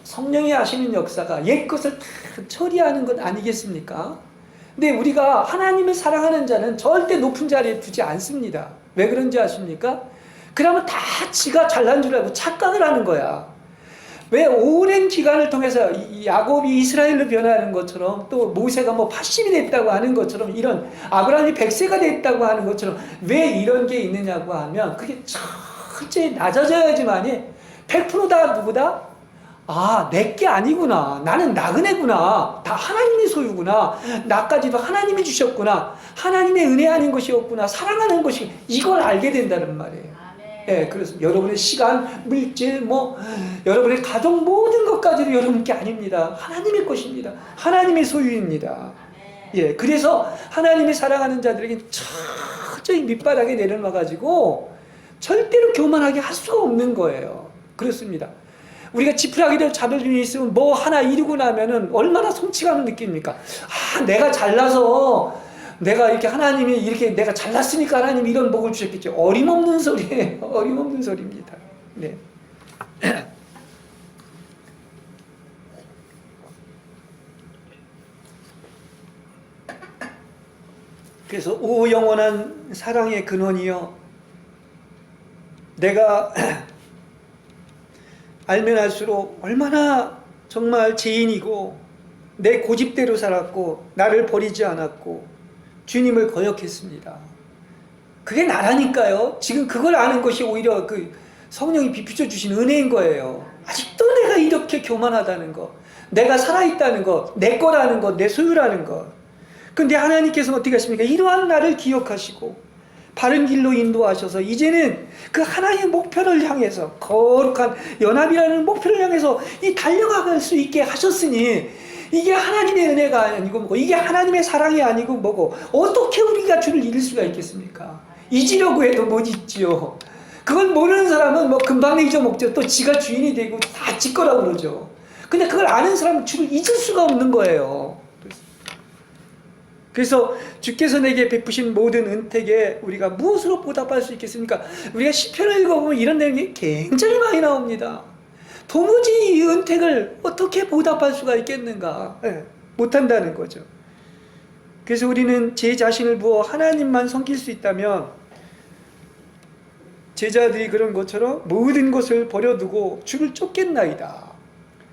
성령이 하시는 역사가 옛 것을 다 처리하는 것 아니겠습니까? 근데 우리가 하나님을 사랑하는 자는 절대 높은 자리에 두지 않습니다. 왜 그런지 아십니까? 그러면 다 지가 잘난 줄 알고 착각을 하는 거야. 왜 오랜 기간을 통해서 야곱이 이스라엘로 변화하는 것처럼, 또 모세가 뭐 80이 됐다고 하는 것처럼, 이런 아브라함이 100세가 됐다고 하는 것처럼 왜 이런 게 있느냐고 하면, 그게 철저히 낮아져야지만이 100%다 누구다? 아, 내게 아니구나. 나는 나그네구나. 다 하나님의 소유구나. 나까지도 하나님이 주셨구나. 하나님의 은혜 아닌 것이 없구나. 사랑하는 것이, 이걸 알게 된다는 말이에요. 예, 그렇습니다. 여러분의 시간, 물질, 여러분의 가족 모든 것까지도 여러분께 아닙니다. 하나님의 것입니다. 하나님의 소유입니다. 예, 그래서 하나님이 사랑하는 자들에게 철저히 밑바닥에 내려놔가지고 절대로 교만하게 할 수가 없는 거예요. 그렇습니다. 우리가 지푸라기를 잡을 일이 있으면 뭐 하나 이루고 나면은 얼마나 성취감을 느낍니까? 아, 내가 잘나서, 내가 이렇게 하나님이 이렇게 내가 잘났으니까 하나님이 이런 복을 주셨겠죠. 어림없는 소리예요. 어림없는 소리입니다. 네. 그래서 오 영원한 사랑의 근원이여, 내가 알면 알수록 얼마나 정말 죄인이고 내 고집대로 살았고 나를 버리지 않았고 주님을 거역했습니다. 그게 나라니까요. 지금 그걸 아는 것이 오히려 그 성령이 비추어 주신 은혜인 거예요. 아직도 내가 이렇게 교만하다는 거, 내가 살아있다는 거, 내 거라는 거, 내 소유라는 거. 근데 하나님께서는 어떻게 하십니까? 이러한 나를 기억하시고 바른 길로 인도하셔서 이제는 그 하나님의 목표를 향해서, 거룩한 연합이라는 목표를 향해서 이 달려갈 수 있게 하셨으니, 이게 하나님의 은혜가 아니고 뭐고, 이게 하나님의 사랑이 아니고 뭐고, 어떻게 우리가 주를 잃을 수가 있겠습니까? 잊으려고 해도 못 잊지요. 그걸 모르는 사람은 뭐 금방 잊어먹죠. 또 지가 주인이 되고 다 지 거라고 그러죠. 근데 그걸 아는 사람은 주를 잊을 수가 없는 거예요. 그래서 주께서 내게 베푸신 모든 은택에 우리가 무엇으로 보답할 수 있겠습니까? 우리가 시편을 읽어보면 이런 내용이 굉장히 많이 나옵니다. 도무지 이 은택을 어떻게 보답할 수가 있겠는가? 네, 못한다는 거죠. 그래서 우리는 제 자신을 부어 하나님만 섬길 수 있다면, 제자들이 그런 것처럼 모든 것을 버려두고 주를 쫓겠나이다.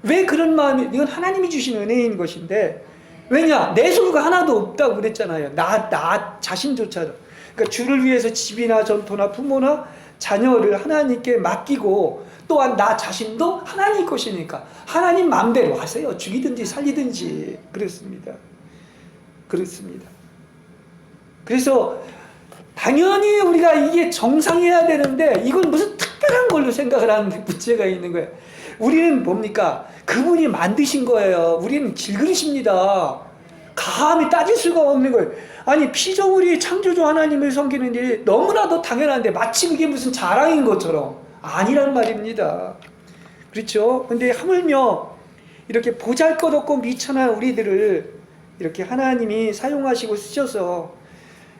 왜 그런 마음이? 이건 하나님이 주신 은혜인 것인데, 왜냐? 내 소유가 하나도 없다고 그랬잖아요. 나 자신조차도. 그러니까 주를 위해서 집이나 전토나 부모나 자녀를 하나님께 맡기고, 또한 나 자신도 하나님 것이니까 하나님 마음대로 하세요. 죽이든지 살리든지. 그렇습니다. 그렇습니다. 그래서 당연히 우리가 이게 정상이어야 되는데, 이건 무슨 특별한 걸로 생각을 하는 문제가 있는 거예요. 우리는 뭡니까? 그분이 만드신 거예요. 우리는 길그릇입니다. 감히 따질 수가 없는 거예요. 아니, 피조물이 창조주 하나님을 섬기는 일이 너무나도 당연한데 마치 그게 무슨 자랑인 것처럼, 아니란 말입니다. 그렇죠? 근데 하물며 이렇게 보잘것없고 미천한 우리들을 이렇게 하나님이 사용하시고 쓰셔서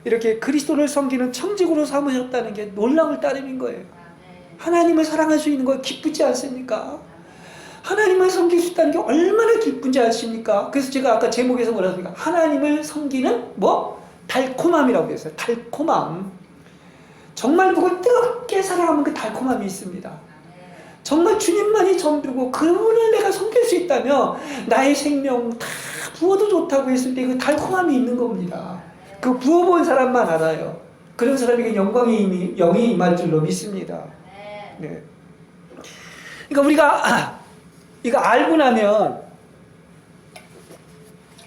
이렇게 그리스도를 섬기는 청직으로 삼으셨다는 게 놀라울 따름인 거예요. 하나님을 사랑할 수 있는 거 기쁘지 않습니까? 하나님을 섬길 수 있다는 게 얼마나 기쁜지 아십니까? 그래서 제가 아까 제목에서 뭐라고 했습니까? 하나님을 섬기는 달콤함이라고 했어요. 달콤함. 정말 그걸 뜨겁게 사랑하면 그 달콤함이 있습니다. 정말 주님만이 전부고 그분을 내가 섬길 수 있다면 나의 생명 다 부어도 좋다고 했을 때 그 달콤함이 있는 겁니다. 그 부어본 사람만 알아요. 그런 사람에게 영광이 임할 줄로 믿습니다. 네. 그러니까 우리가 이거 알고 나면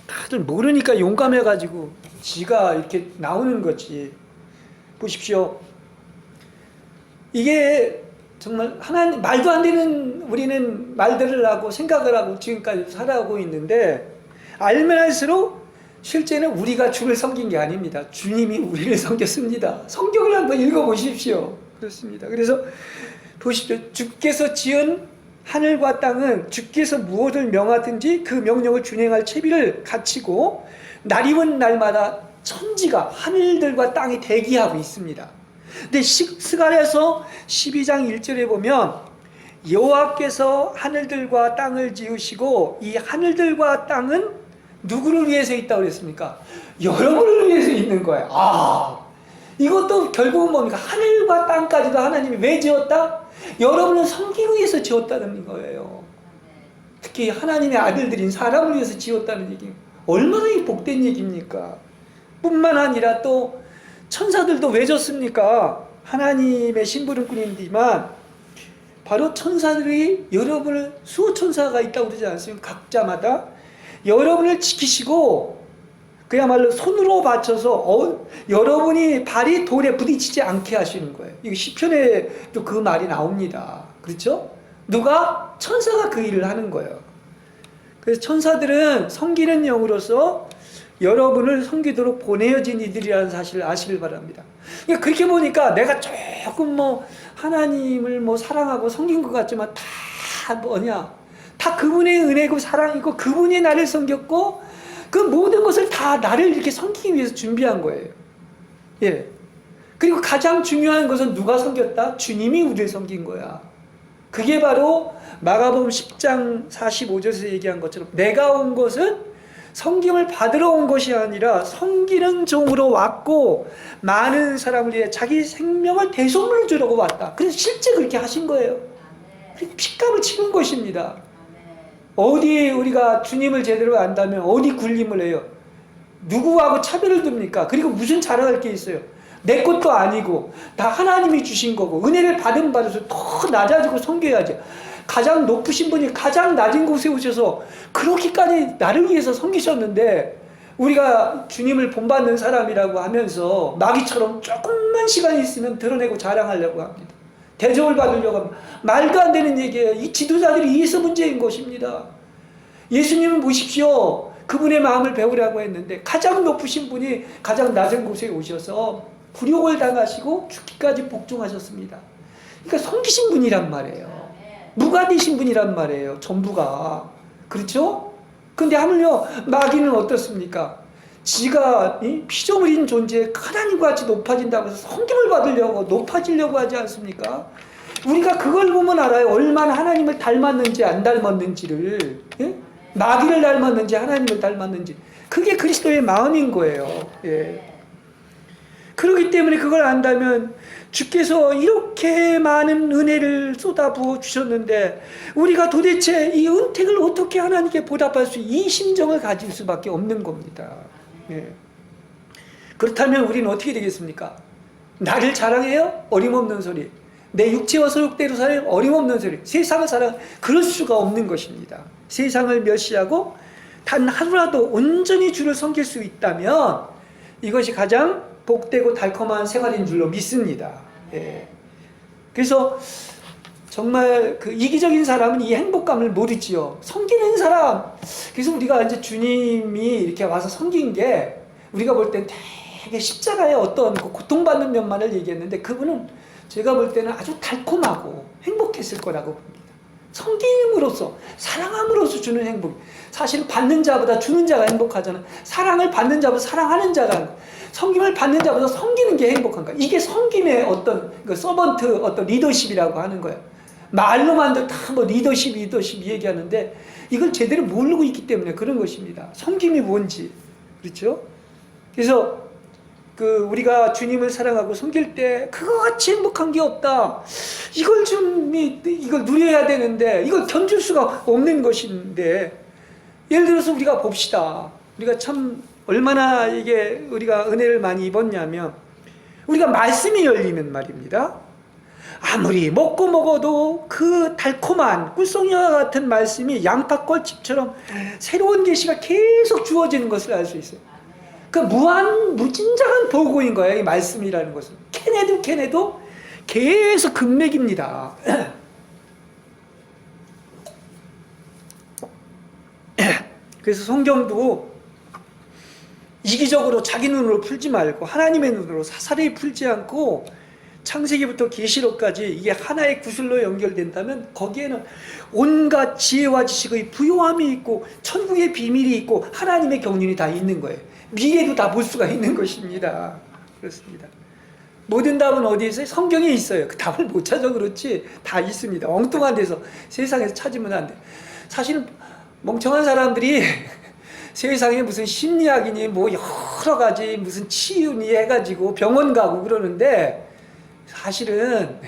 다들 모르니까 용감해가지고 지가 이렇게 나오는 거지. 보십시오. 이게 정말 하나님 말도 안 되는 우리는 말들을 하고 생각을 하고 지금까지 살아오고 있는데 알면 할수록 실제는 우리가 주를 섬긴 게 아닙니다. 주님이 우리를 섬겼습니다. 성경을 한번 읽어보십시오. 그렇습니다. 그래서 보십시오. 주께서 지은 하늘과 땅은 주께서 무엇을 명하든지 그 명령을 준행할 채비를 갖추고 날이면 날마다 천지가 하늘들과 땅이 대기하고 있습니다. 근데 스가랴서 12장 1절에 보면 여호와께서 하늘들과 땅을 지으시고 이 하늘들과 땅은 누구를 위해서 있다고 그랬습니까? 여러분을 위해서 있는 거예요. 이것도 결국은 뭡니까? 하늘과 땅까지도 하나님이 왜 지었다? 여러분을 섬기기 위해서 지었다는 거예요. 특히 하나님의 아들들인 사람을 위해서 지었다는 얘기입니다. 얼마나 복된 얘기입니까? 뿐만 아니라 또 천사들도 왜 졌습니까? 하나님의 심부름꾼이지만 바로 천사들이 여러분을 수호천사가 있다고 그러지 않습니까? 각자마다 여러분을 지키시고 그야말로 손으로 받쳐서 여러분이 발이 돌에 부딪히지 않게 하시는 거예요. 이거 시편에도 그 말이 나옵니다. 그렇죠? 누가? 천사가 그 일을 하는 거예요. 그래서 천사들은 섬기는 영으로서 여러분을 섬기도록 보내어진 이들이라는 사실을 아시길 바랍니다. 그러니까 그렇게 보니까 내가 조금 하나님을 사랑하고 섬긴 것 같지만 다 뭐냐? 다 그분의 은혜고 사랑이고 그분이 나를 섬겼고 그 모든 것을 다 나를 이렇게 섬기기 위해서 준비한 거예요. 예. 그리고 가장 중요한 것은 누가 섬겼다? 주님이 우리를 섬긴 거야. 그게 바로 마가복음 10장 45절에서 얘기한 것처럼 내가 온 것은 섬김을 받으러 온 것이 아니라 섬기는 종으로 왔고 많은 사람을 위해 자기 생명을 대속물로 주려고 왔다. 그래서 실제 그렇게 하신 거예요. 그리고 핏값을 치른 것입니다. 어디 우리가 주님을 제대로 안다면 어디 굴림을 해요? 누구하고 차별을 둡니까? 그리고 무슨 자랑할 게 있어요? 내 것도 아니고 다 하나님이 주신 거고 은혜를 받아서 더 낮아지고 섬겨야지. 가장 높으신 분이 가장 낮은 곳에 오셔서 그렇게까지 나를 위해서 섬기셨는데 우리가 주님을 본받는 사람이라고 하면서 마귀처럼 조금만 시간이 있으면 드러내고 자랑하려고 합니다. 대접을 받으려고 합니다. 말도 안 되는 얘기예요. 이 지도자들이 이래서 문제인 것입니다. 예수님을 보십시오. 그분의 마음을 배우려고 했는데 가장 높으신 분이 가장 낮은 곳에 오셔서 굴욕을 당하시고 죽기까지 복종하셨습니다. 그러니까 섬기신 분이란 말이에요. 누가 되신 분이란 말이에요. 전부가. 그렇죠? 근데 하물며 마귀는 어떻습니까? 지가 피조물인 존재에 하나님과 같이 높아진다고 해서 섬김을 받으려고 높아지려고 하지 않습니까? 우리가 그걸 보면 알아요. 얼마나 하나님을 닮았는지 안 닮았는지를. 예? 마귀를 닮았는지 하나님을 닮았는지. 그게 그리스도의 마음인 거예요. 예. 그렇기 때문에 그걸 안다면 주께서 이렇게 많은 은혜를 쏟아부어 주셨는데 우리가 도대체 이 은택을 어떻게 하나님께 보답할 수 이 심정을 가질 수밖에 없는 겁니다. 예. 그렇다면 우리는 어떻게 되겠습니까? 나를 자랑해요? 어림없는 소리. 내 육체와 소욕대로 살아요? 어림없는 소리. 세상을 사랑 그럴 수가 없는 것입니다. 세상을 멸시하고 단 하루라도 온전히 주를 섬길 수 있다면 이것이 가장 복되고 달콤한 생활인 줄로 믿습니다. 예. 그래서 정말 그 이기적인 사람은 이 행복감을 모르지요. 섬기는 사람. 그래서 우리가 이제 주님이 이렇게 와서 섬긴 게 우리가 볼 땐 되게 십자가의 어떤 고통받는 면만을 얘기했는데 그분은 제가 볼 때는 아주 달콤하고 행복했을 거라고 봅니다. 섬김으로써 사랑함으로써 주는 행복. 사실 받는 자보다 주는 자가 행복하잖아요. 사랑을 받는 자보다 사랑하는 자가 섬김을 받는 자보다 섬기는 게 행복한가. 이게 섬김의 어떤 서번트 어떤 리더십이라고 하는 거예요. 말로만도 다 리더십 얘기하는데 이걸 제대로 모르고 있기 때문에 그런 것입니다. 섬김이 뭔지. 그렇죠? 그래서 우리가 주님을 사랑하고 섬길 때 그거같이 행복한 게 없다. 이걸 누려야 되는데 이걸 견줄 수가 없는 것인데 예를 들어서 우리가 봅시다. 우리가 참 얼마나 우리가 은혜를 많이 입었냐면 우리가 말씀이 열리면 말입니다. 아무리 먹어도 그 달콤한 꿀송이와 같은 말씀이 양파꽃집처럼 새로운 계시가 계속 주어지는 것을 알 수 있어요. 무진장한 보고인 거예요. 이 말씀이라는 것은. 캐내도 계속 금맥입니다. 그래서 성경도 이기적으로 자기 눈으로 풀지 말고 하나님의 눈으로 사사리 풀지 않고 창세기부터 계시록까지 이게 하나의 구슬로 연결된다면 거기에는 온갖 지혜와 지식의 부요함이 있고 천국의 비밀이 있고 하나님의 경륜이 다 있는 거예요. 미래도 다 볼 수가 있는 것입니다. 그렇습니다. 모든 답은 어디에 있어요? 성경에 있어요. 그 답을 못 찾아 그렇지 다 있습니다. 엉뚱한 데서 세상에서 찾으면 안 돼. 사실은 멍청한 사람들이 세상에 무슨 심리학이니 뭐 여러 가지 무슨 치유니 해가지고 병원 가고 그러는데 사실은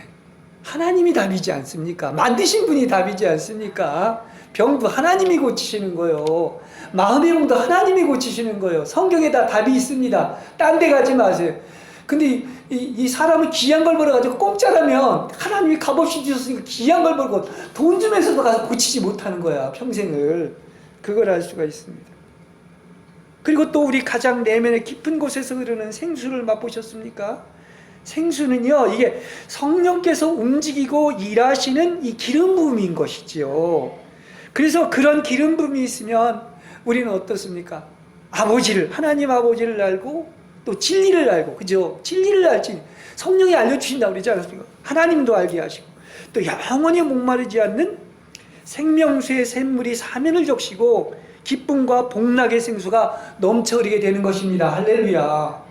하나님이 답이지 않습니까? 만드신 분이 답이지 않습니까? 병도 하나님이 고치시는 거예요. 마음의 병도 하나님이 고치시는 거예요. 성경에 다 답이 있습니다. 딴 데 가지 마세요. 근데 이 사람은 귀한 걸 벌어가지고 공짜라면 하나님이 값없이 주셨으니까 귀한 걸 벌고 돈 주면서도 가서 고치지 못하는 거야. 평생을. 그걸 알 수가 있습니다. 그리고 또 우리 가장 내면의 깊은 곳에서 흐르는 생수를 맛보셨습니까? 생수는요, 이게 성령께서 움직이고 일하시는 이 기름 부음인 것이지요. 그래서 그런 기름 부음이 있으면 우리는 어떻습니까? 하나님 아버지를 알고 또 진리를 알고, 그죠? 진리를 알지. 성령이 알려주신다고 그러지 않습니까? 하나님도 알게 하시고, 또 영원히 목마르지 않는 생명수의 샘물이 사면을 적시고 기쁨과 복락의 생수가 넘쳐 흐르게 되는 것입니다. 할렐루야.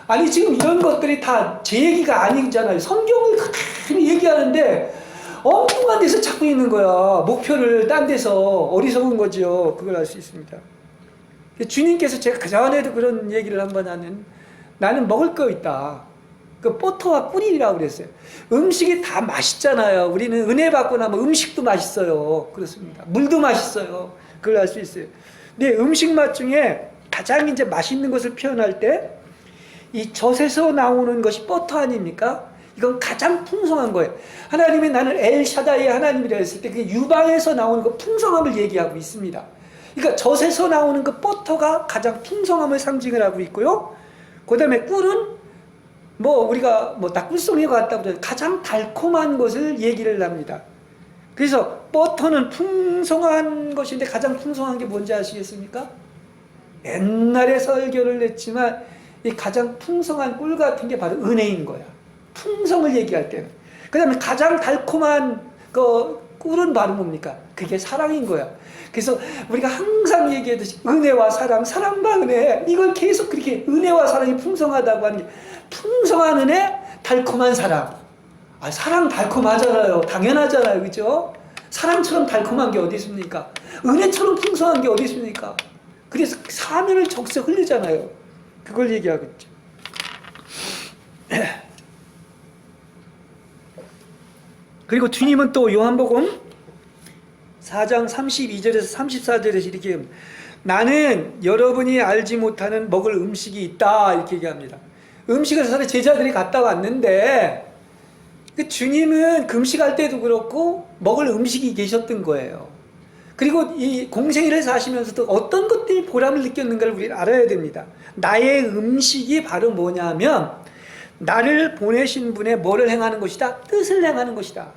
아니 지금 이런 것들이 다 제 얘기가 아니잖아요. 성경을 그렇게 얘기하는데 엉뚱한 데서 찾고 있는 거야. 목표를 딴 데서. 어리석은 거죠. 그걸 알 수 있습니다. 주님께서 제가 그전에도 그런 얘기를 한번 하는, 나는 먹을 거 있다. 그 버터와 꿀이라고 그랬어요. 음식이 다 맛있잖아요. 우리는 은혜 받고 나면 음식도 맛있어요. 그렇습니다. 물도 맛있어요. 그걸 알 수 있어요. 근데 음식 맛 중에 가장 이제 맛있는 것을 표현할 때 이 젖에서 나오는 것이 버터 아닙니까? 이건 가장 풍성한 거예요. 하나님이 나는 엘샤다이의 하나님이라 했을 때 그 유방에서 나오는 그 풍성함을 얘기하고 있습니다. 그러니까 젖에서 나오는 그 버터가 가장 풍성함을 상징을 하고 있고요. 그 다음에 꿀은 우리가 다 꿀송이가 같다고 그래요. 가장 달콤한 것을 얘기를 합니다. 그래서 버터는 풍성한 것인데 가장 풍성한 게 뭔지 아시겠습니까? 옛날에 설교를 냈지만 이 가장 풍성한 꿀 같은 게 바로 은혜인 거야. 풍성을 얘기할 때는. 그 다음에 가장 달콤한 그 꿀은 바로 뭡니까? 그게 사랑인 거야. 그래서 우리가 항상 얘기하듯이 은혜와 사랑, 사랑과 은혜, 이걸 계속 그렇게 은혜와 사랑이 풍성하다고 하는 게, 풍성한 은혜, 달콤한 사랑. 사랑 달콤하잖아요. 당연하잖아요. 그죠? 사랑처럼 달콤한 게 어디 있습니까? 은혜처럼 풍성한 게 어디 있습니까? 그래서 사면을 적석 흘리잖아요. 그걸 얘기하고 있죠. 그리고 주님은 또 요한복음 4장 32절에서 34절에서 이렇게 합니다. 나는 여러분이 알지 못하는 먹을 음식이 있다, 이렇게 얘기합니다. 음식을 사실 제자들이 갔다 왔는데 그 주님은 금식할 때도 그렇고 먹을 음식이 계셨던 거예요. 그리고 이 공생애를 사시면서도 어떤 것들이 보람을 느꼈는가를 우리는 알아야 됩니다. 나의 음식이 바로 뭐냐면 나를 보내신 분의 뭐를 행하는 것이다? 뜻을 행하는 것이다.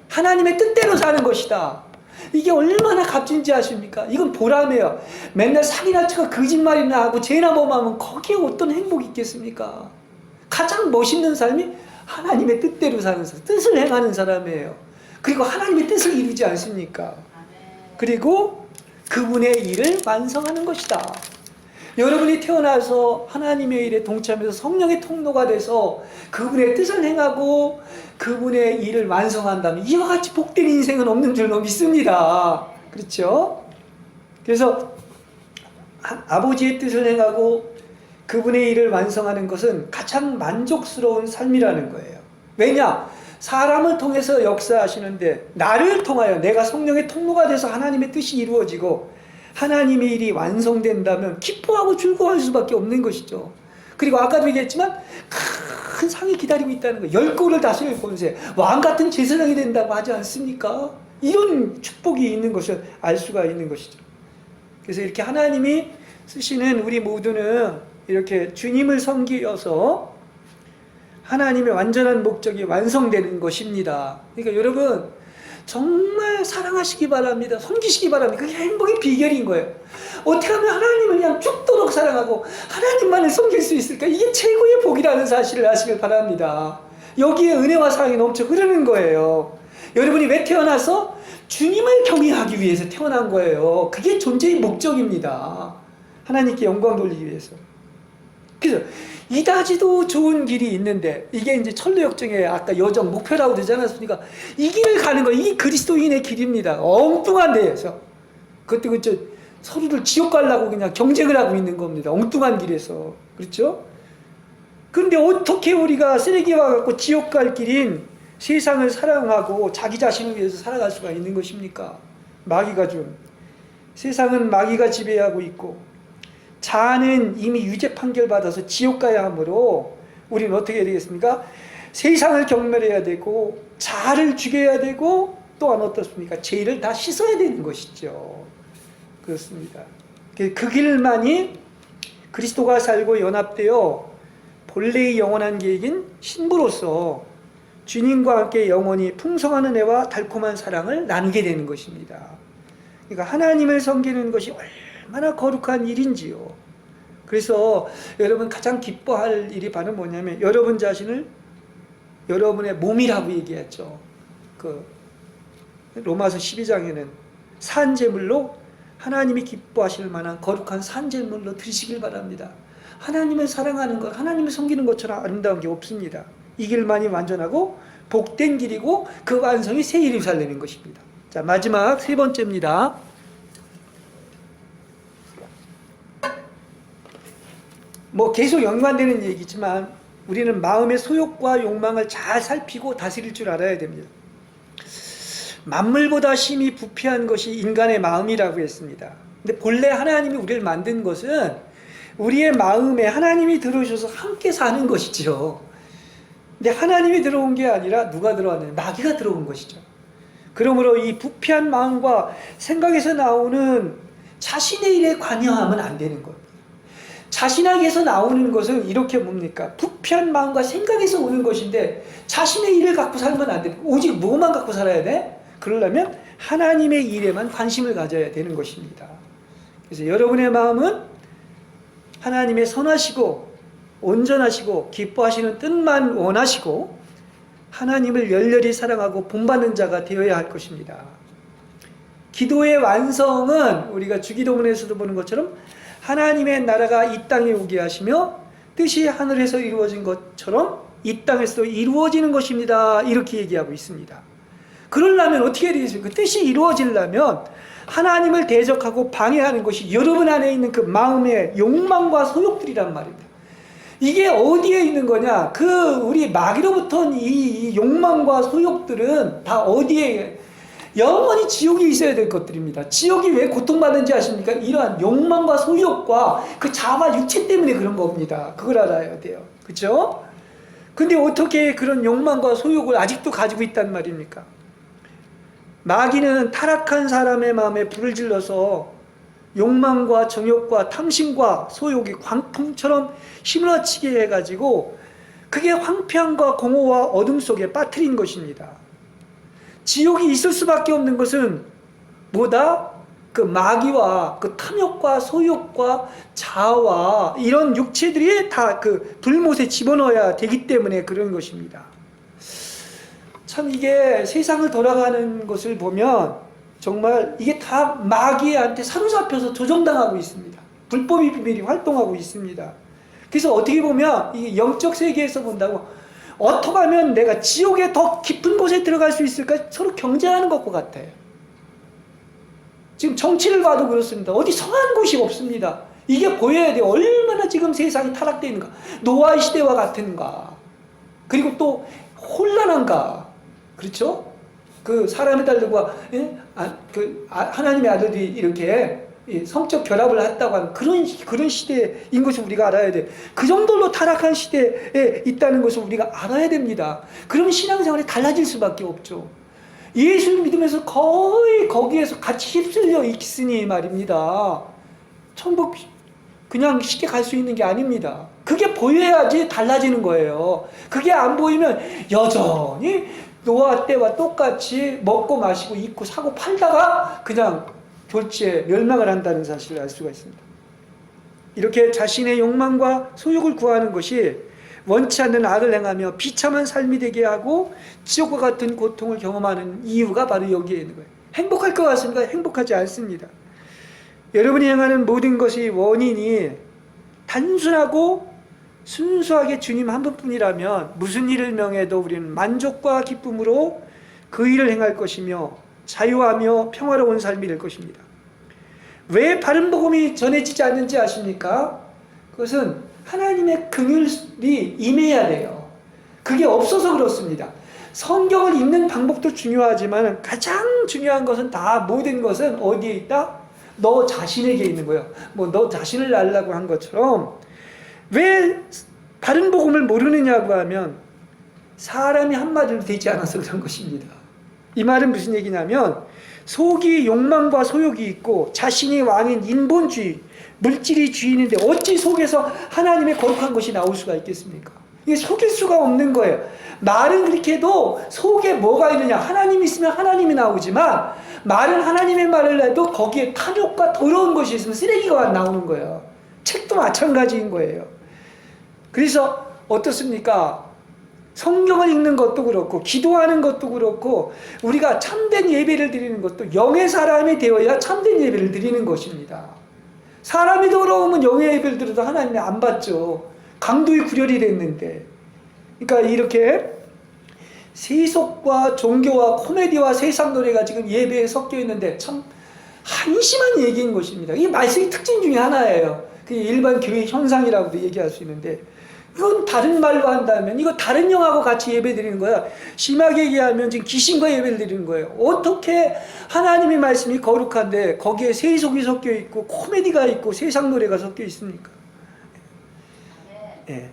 하나님의 뜻대로 사는 것이다. 이게 얼마나 값진지 아십니까? 이건 보람이에요. 맨날 사기나 치고 거짓말이나 하고 죄나 범하면 거기에 어떤 행복이 있겠습니까? 가장 멋있는 삶이 하나님의 뜻대로 사는 사람, 뜻을 행하는 사람이에요. 그리고 하나님의 뜻을 이루지 않습니까? 그리고 그분의 일을 완성하는 것이다. 여러분이 태어나서 하나님의 일에 동참해서 성령의 통로가 돼서 그분의 뜻을 행하고 그분의 일을 완성한다면 이와 같이 복된 인생은 없는 줄로 믿습니다. 그렇죠? 그래서 아버지의 뜻을 행하고 그분의 일을 완성하는 것은 가장 만족스러운 삶이라는 거예요. 왜냐? 사람을 통해서 역사하시는데 나를 통하여 내가 성령의 통로가 돼서 하나님의 뜻이 이루어지고 하나님의 일이 완성된다면 기뻐하고 즐거워할 수밖에 없는 것이죠. 그리고 아까도 얘기했지만 큰 상이 기다리고 있다는 거예요. 10골을 다스릴 권세, 왕같은 제사장이 된다고 하지 않습니까? 이런 축복이 있는 것을 알 수가 있는 것이죠. 그래서 이렇게 하나님이 쓰시는 우리 모두는 이렇게 주님을 섬기어서 하나님의 완전한 목적이 완성되는 것입니다. 그러니까 여러분 정말 사랑하시기 바랍니다. 섬기시기 바랍니다. 그게 행복의 비결인 거예요. 어떻게 하면 하나님을 그냥 죽도록 사랑하고 하나님만을 섬길 수 있을까? 이게 최고의 복이라는 사실을 아시길 바랍니다. 여기에 은혜와 사랑이 넘쳐 흐르는 거예요. 여러분이 왜 태어나서 주님을 경외하기 위해서 태어난 거예요. 그게 존재의 목적입니다. 하나님께 영광 돌리기 위해서. 그래서 이다지도 좋은 길이 있는데 이게 이제 천로역정의 아까 여정 목표라고 되지 않았습니까? 이 길을 가는 거, 이게 그리스도인의 길입니다. 엉뚱한 데에서 그것도 그저 서로를 지옥 가려고 그냥 경쟁을 하고 있는 겁니다. 엉뚱한 길에서. 그렇죠? 그런데 어떻게 우리가 쓰레기와 같고 지옥 갈 길인 세상을 사랑하고 자기 자신을 위해서 살아갈 수가 있는 것입니까? 마귀가 준 세상은 마귀가 지배하고 있고 자아는 이미 유죄 판결 받아서 지옥 가야 하므로 우리는 어떻게 해야 되겠습니까? 세상을 경멸해야 되고 자아를 죽여야 되고 또한 어떻습니까? 죄를 다 씻어야 되는 것이죠. 그렇습니다. 그 길만이 그리스도가 살고 연합되어 본래의 영원한 계획인 신부로서 주님과 함께 영원히 풍성한 은혜와 달콤한 사랑을 나누게 되는 것입니다. 그러니까 하나님을 섬기는 것이 얼마나 거룩한 일인지요. 그래서 여러분 가장 기뻐할 일이 바로 뭐냐면 여러분 자신을 여러분의 몸이라고 얘기했죠. 그 로마서 12장에는 산제물로 하나님이 기뻐하실 만한 거룩한 산제물로 드리시길 바랍니다. 하나님을 사랑하는 것, 하나님을 섬기는 것처럼 아름다운 게 없습니다. 이 길만이 완전하고 복된 길이고 그 완성이 새 예루살렘인 것입니다. 자, 마지막 세 번째입니다. 뭐 계속 연관되는 얘기지만 우리는 마음의 소욕과 욕망을 잘 살피고 다스릴 줄 알아야 됩니다. 만물보다 심히 부패한 것이 인간의 마음이라고 했습니다. 근데 본래 하나님이 우리를 만든 것은 우리의 마음에 하나님이 들어오셔서 함께 사는 것이죠. 근데 하나님이 들어온 게 아니라 누가 들어왔느냐? 마귀가 들어온 것이죠. 그러므로 이 부패한 마음과 생각에서 나오는 자신의 일에 관여하면 안 되는 거예요. 자신에게서 나오는 것은 이렇게 뭡니까? 부패한 마음과 생각에서 오는 것인데 자신의 일을 갖고 살면 안 돼. 오직 뭐만 갖고 살아야 돼? 그러려면 하나님의 일에만 관심을 가져야 되는 것입니다. 그래서 여러분의 마음은 하나님의 선하시고 온전하시고 기뻐하시는 뜻만 원하시고 하나님을 열렬히 사랑하고 본받는 자가 되어야 할 것입니다. 기도의 완성은 우리가 주기도문에서도 보는 것처럼 하나님의 나라가 이 땅에 오게 하시며 뜻이 하늘에서 이루어진 것처럼 이 땅에서도 이루어지는 것입니다. 이렇게 얘기하고 있습니다. 그러려면 어떻게 해야 되겠습니까? 뜻이 이루어지려면 하나님을 대적하고 방해하는 것이 여러분 안에 있는 그 마음의 욕망과 소욕들이란 말입니다. 이게 어디에 있는 거냐? 우리 마귀로부터 온 이 욕망과 소욕들은 다 어디에 영원히 지옥에 있어야 될 것들입니다. 지옥이 왜 고통받는지 아십니까? 이러한 욕망과 소욕과 그 자아와 육체 때문에 그런 겁니다. 그걸 알아야 돼요. 그렇죠? 근데 어떻게 그런 욕망과 소욕을 아직도 가지고 있단 말입니까? 마귀는 타락한 사람의 마음에 불을 질러서 욕망과 정욕과 탐심과 소욕이 광풍처럼 휘몰아치게 해가지고 그게 황폐함과 공허와 어둠 속에 빠뜨린 것입니다. 지옥이 있을 수밖에 없는 것은 뭐다? 그 마귀와 그 탐욕과 소욕과 자아와 이런 육체들이 다 그 불못에 집어넣어야 되기 때문에 그런 것입니다. 참 이게 세상을 돌아가는 것을 보면 정말 이게 다 마귀한테 사로잡혀서 조정당하고 있습니다. 불법의 비밀이 활동하고 있습니다. 그래서 어떻게 보면 이게 영적 세계에서 본다고 어떻게 하면 내가 지옥의 더 깊은 곳에 들어갈 수 있을까 서로 경쟁하는 것과 같아요. 지금 정치를 봐도 그렇습니다. 어디 성한 곳이 없습니다. 이게 보여야 돼요. 얼마나 지금 세상이 타락되어 있는가. 노아의 시대와 같은가. 그리고 또 혼란한가. 그렇죠? 그 사람의 딸들과 하나님의 아들이 이렇게 성적 결합을 했다고 하는 그런 시대인 것을 우리가 알아야 돼. 그 정도로 타락한 시대에 있다는 것을 우리가 알아야 됩니다. 그럼 신앙생활이 달라질 수밖에 없죠. 예수를 믿으면서 거의 거기에서 같이 휩쓸려 있으니 말입니다. 천국 그냥 쉽게 갈 수 있는 게 아닙니다. 그게 보여야지 달라지는 거예요. 그게 안 보이면 여전히 노아 때와 똑같이 먹고 마시고 입고 사고 팔다가 그냥 졸지에 멸망을 한다는 사실을 알 수가 있습니다. 이렇게 자신의 욕망과 소욕을 구하는 것이 원치 않는 악을 행하며 비참한 삶이 되게 하고 지옥과 같은 고통을 경험하는 이유가 바로 여기에 있는 거예요. 행복할 것 같습니까? 행복하지 않습니다. 여러분이 행하는 모든 것이 원인이 단순하고 순수하게 주님 한 분뿐이라면 무슨 일을 명해도 우리는 만족과 기쁨으로 그 일을 행할 것이며 자유하며 평화로운 삶이 될 것입니다. 왜 바른 복음이 전해지지 않는지 아십니까? 그것은 하나님의 긍휼이 임해야 돼요. 그게 없어서 그렇습니다. 성경을 읽는 방법도 중요하지만 가장 중요한 것은 다 모든 것은 어디에 있다? 너 자신에게 있는 거예요. 뭐 너 자신을 알라고 한 것처럼 왜 바른 복음을 모르느냐고 하면 사람이 한마디로 되지 않아서 그런 것입니다. 이 말은 무슨 얘기냐면 속이 욕망과 소욕이 있고 자신이 왕인 인본주의, 물질이 주인인데 어찌 속에서 하나님의 거룩한 것이 나올 수가 있겠습니까? 이게 속일 수가 없는 거예요. 말은 그렇게 해도 속에 뭐가 있느냐, 하나님이 있으면 하나님이 나오지만 말은 하나님의 말을 해도 거기에 탐욕과 더러운 것이 있으면 쓰레기가 나오는 거예요. 책도 마찬가지인 거예요. 그래서 어떻습니까? 성경을 읽는 것도 그렇고 기도하는 것도 그렇고 우리가 참된 예배를 드리는 것도 영의 사람이 되어야 참된 예배를 드리는 것입니다. 사람이 더러우면 영의 예배를 드려도 하나님이 안 받죠. 강도의 구렬이 됐는데. 그러니까 이렇게 세속과 종교와 코미디와 세상 노래가 지금 예배에 섞여 있는데 참 한심한 얘기인 것입니다. 이 말씀의 특징 중에 하나예요. 그게 일반 교회 현상이라고도 얘기할 수 있는데 이건 다른 말로 한다면 이거 다른 영하고 같이 예배 드리는 거야. 심하게 얘기하면 지금 귀신과 예배를 드리는 거예요. 어떻게 하나님의 말씀이 거룩한데 거기에 세속이 섞여 있고 코미디가 있고 세상 노래가 섞여 있습니까? 예.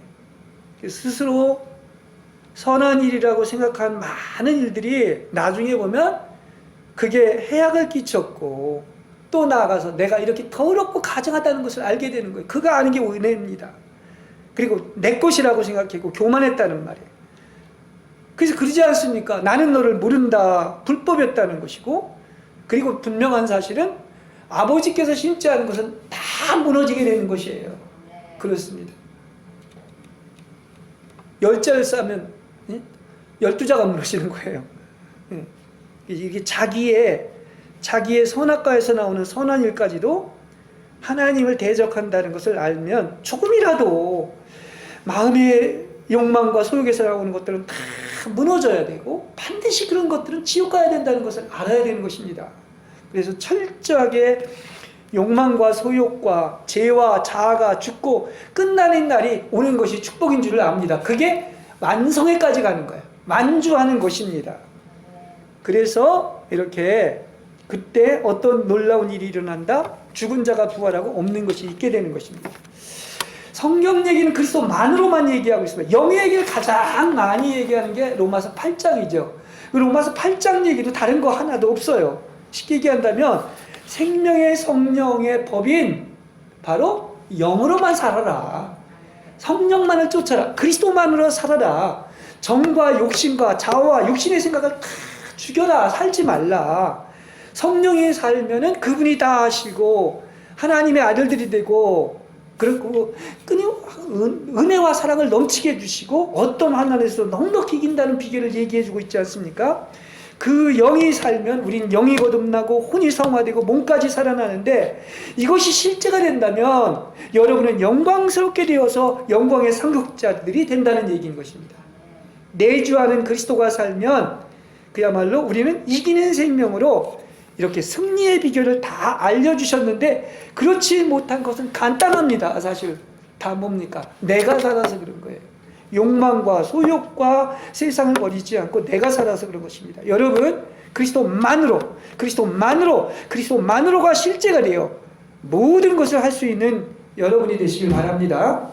스스로 선한 일이라고 생각한 많은 일들이 나중에 보면 그게 해악을 끼쳤고 또 나아가서 내가 이렇게 더럽고 가증하다는 것을 알게 되는 거예요. 그가 아는 게 은혜입니다. 그리고 내 것이라고 생각했고 교만했다는 말이에요. 그래서 그러지 않습니까? 나는 너를 모른다. 불법이었다는 것이고 그리고 분명한 사실은 아버지께서 심지 않은 것은 다 무너지게 되는 것이에요. 그렇습니다. 10자를 쌓으면 12자가 무너지는 거예요. 이게 자기의 선악과에서 나오는 선한 일까지도 하나님을 대적한다는 것을 알면 조금이라도 마음의 욕망과 소욕에서 나오는 것들은 다 무너져야 되고 반드시 그런 것들은 지옥 가야 된다는 것을 알아야 되는 것입니다. 그래서 철저하게 욕망과 소욕과 죄와 자아가 죽고 끝나는 날이 오는 것이 축복인 줄을 압니다. 그게 완성에까지 가는 거예요. 완주하는 것입니다. 그래서 이렇게 그때 어떤 놀라운 일이 일어난다? 죽은 자가 부활하고 없는 것이 있게 되는 것입니다. 성경 얘기는 그리스도만으로만 얘기하고 있습니다. 영의 얘기를 가장 많이 얘기하는 게 로마서 8장이죠. 로마서 8장 얘기도 다른 거 하나도 없어요. 쉽게 얘기한다면 생명의 성령의 법인 바로 영으로만 살아라. 성령만을 쫓아라. 그리스도만으로 살아라. 정과 욕심과 자아와 육신의 생각을 다 죽여라. 살지 말라. 성령이 살면은 그분이 다 하시고 하나님의 아들들이 되고 그리고 은혜와 사랑을 넘치게 해주시고 어떤 환난에서 넉넉히 이긴다는 비결을 얘기해주고 있지 않습니까? 그 영이 살면 우린 영이 거듭나고 혼이 성화되고 몸까지 살아나는데 이것이 실제가 된다면 여러분은 영광스럽게 되어서 영광의 상속자들이 된다는 얘기인 것입니다. 내주하는 그리스도가 살면 그야말로 우리는 이기는 생명으로 이렇게 승리의 비결을 다 알려주셨는데 그렇지 못한 것은 간단합니다. 사실 다 뭡니까? 내가 살아서 그런 거예요. 욕망과 소욕과 세상을 버리지 않고 내가 살아서 그런 것입니다. 여러분 그리스도만으로가 실제가 돼요. 모든 것을 할 수 있는 여러분이 되시길 바랍니다.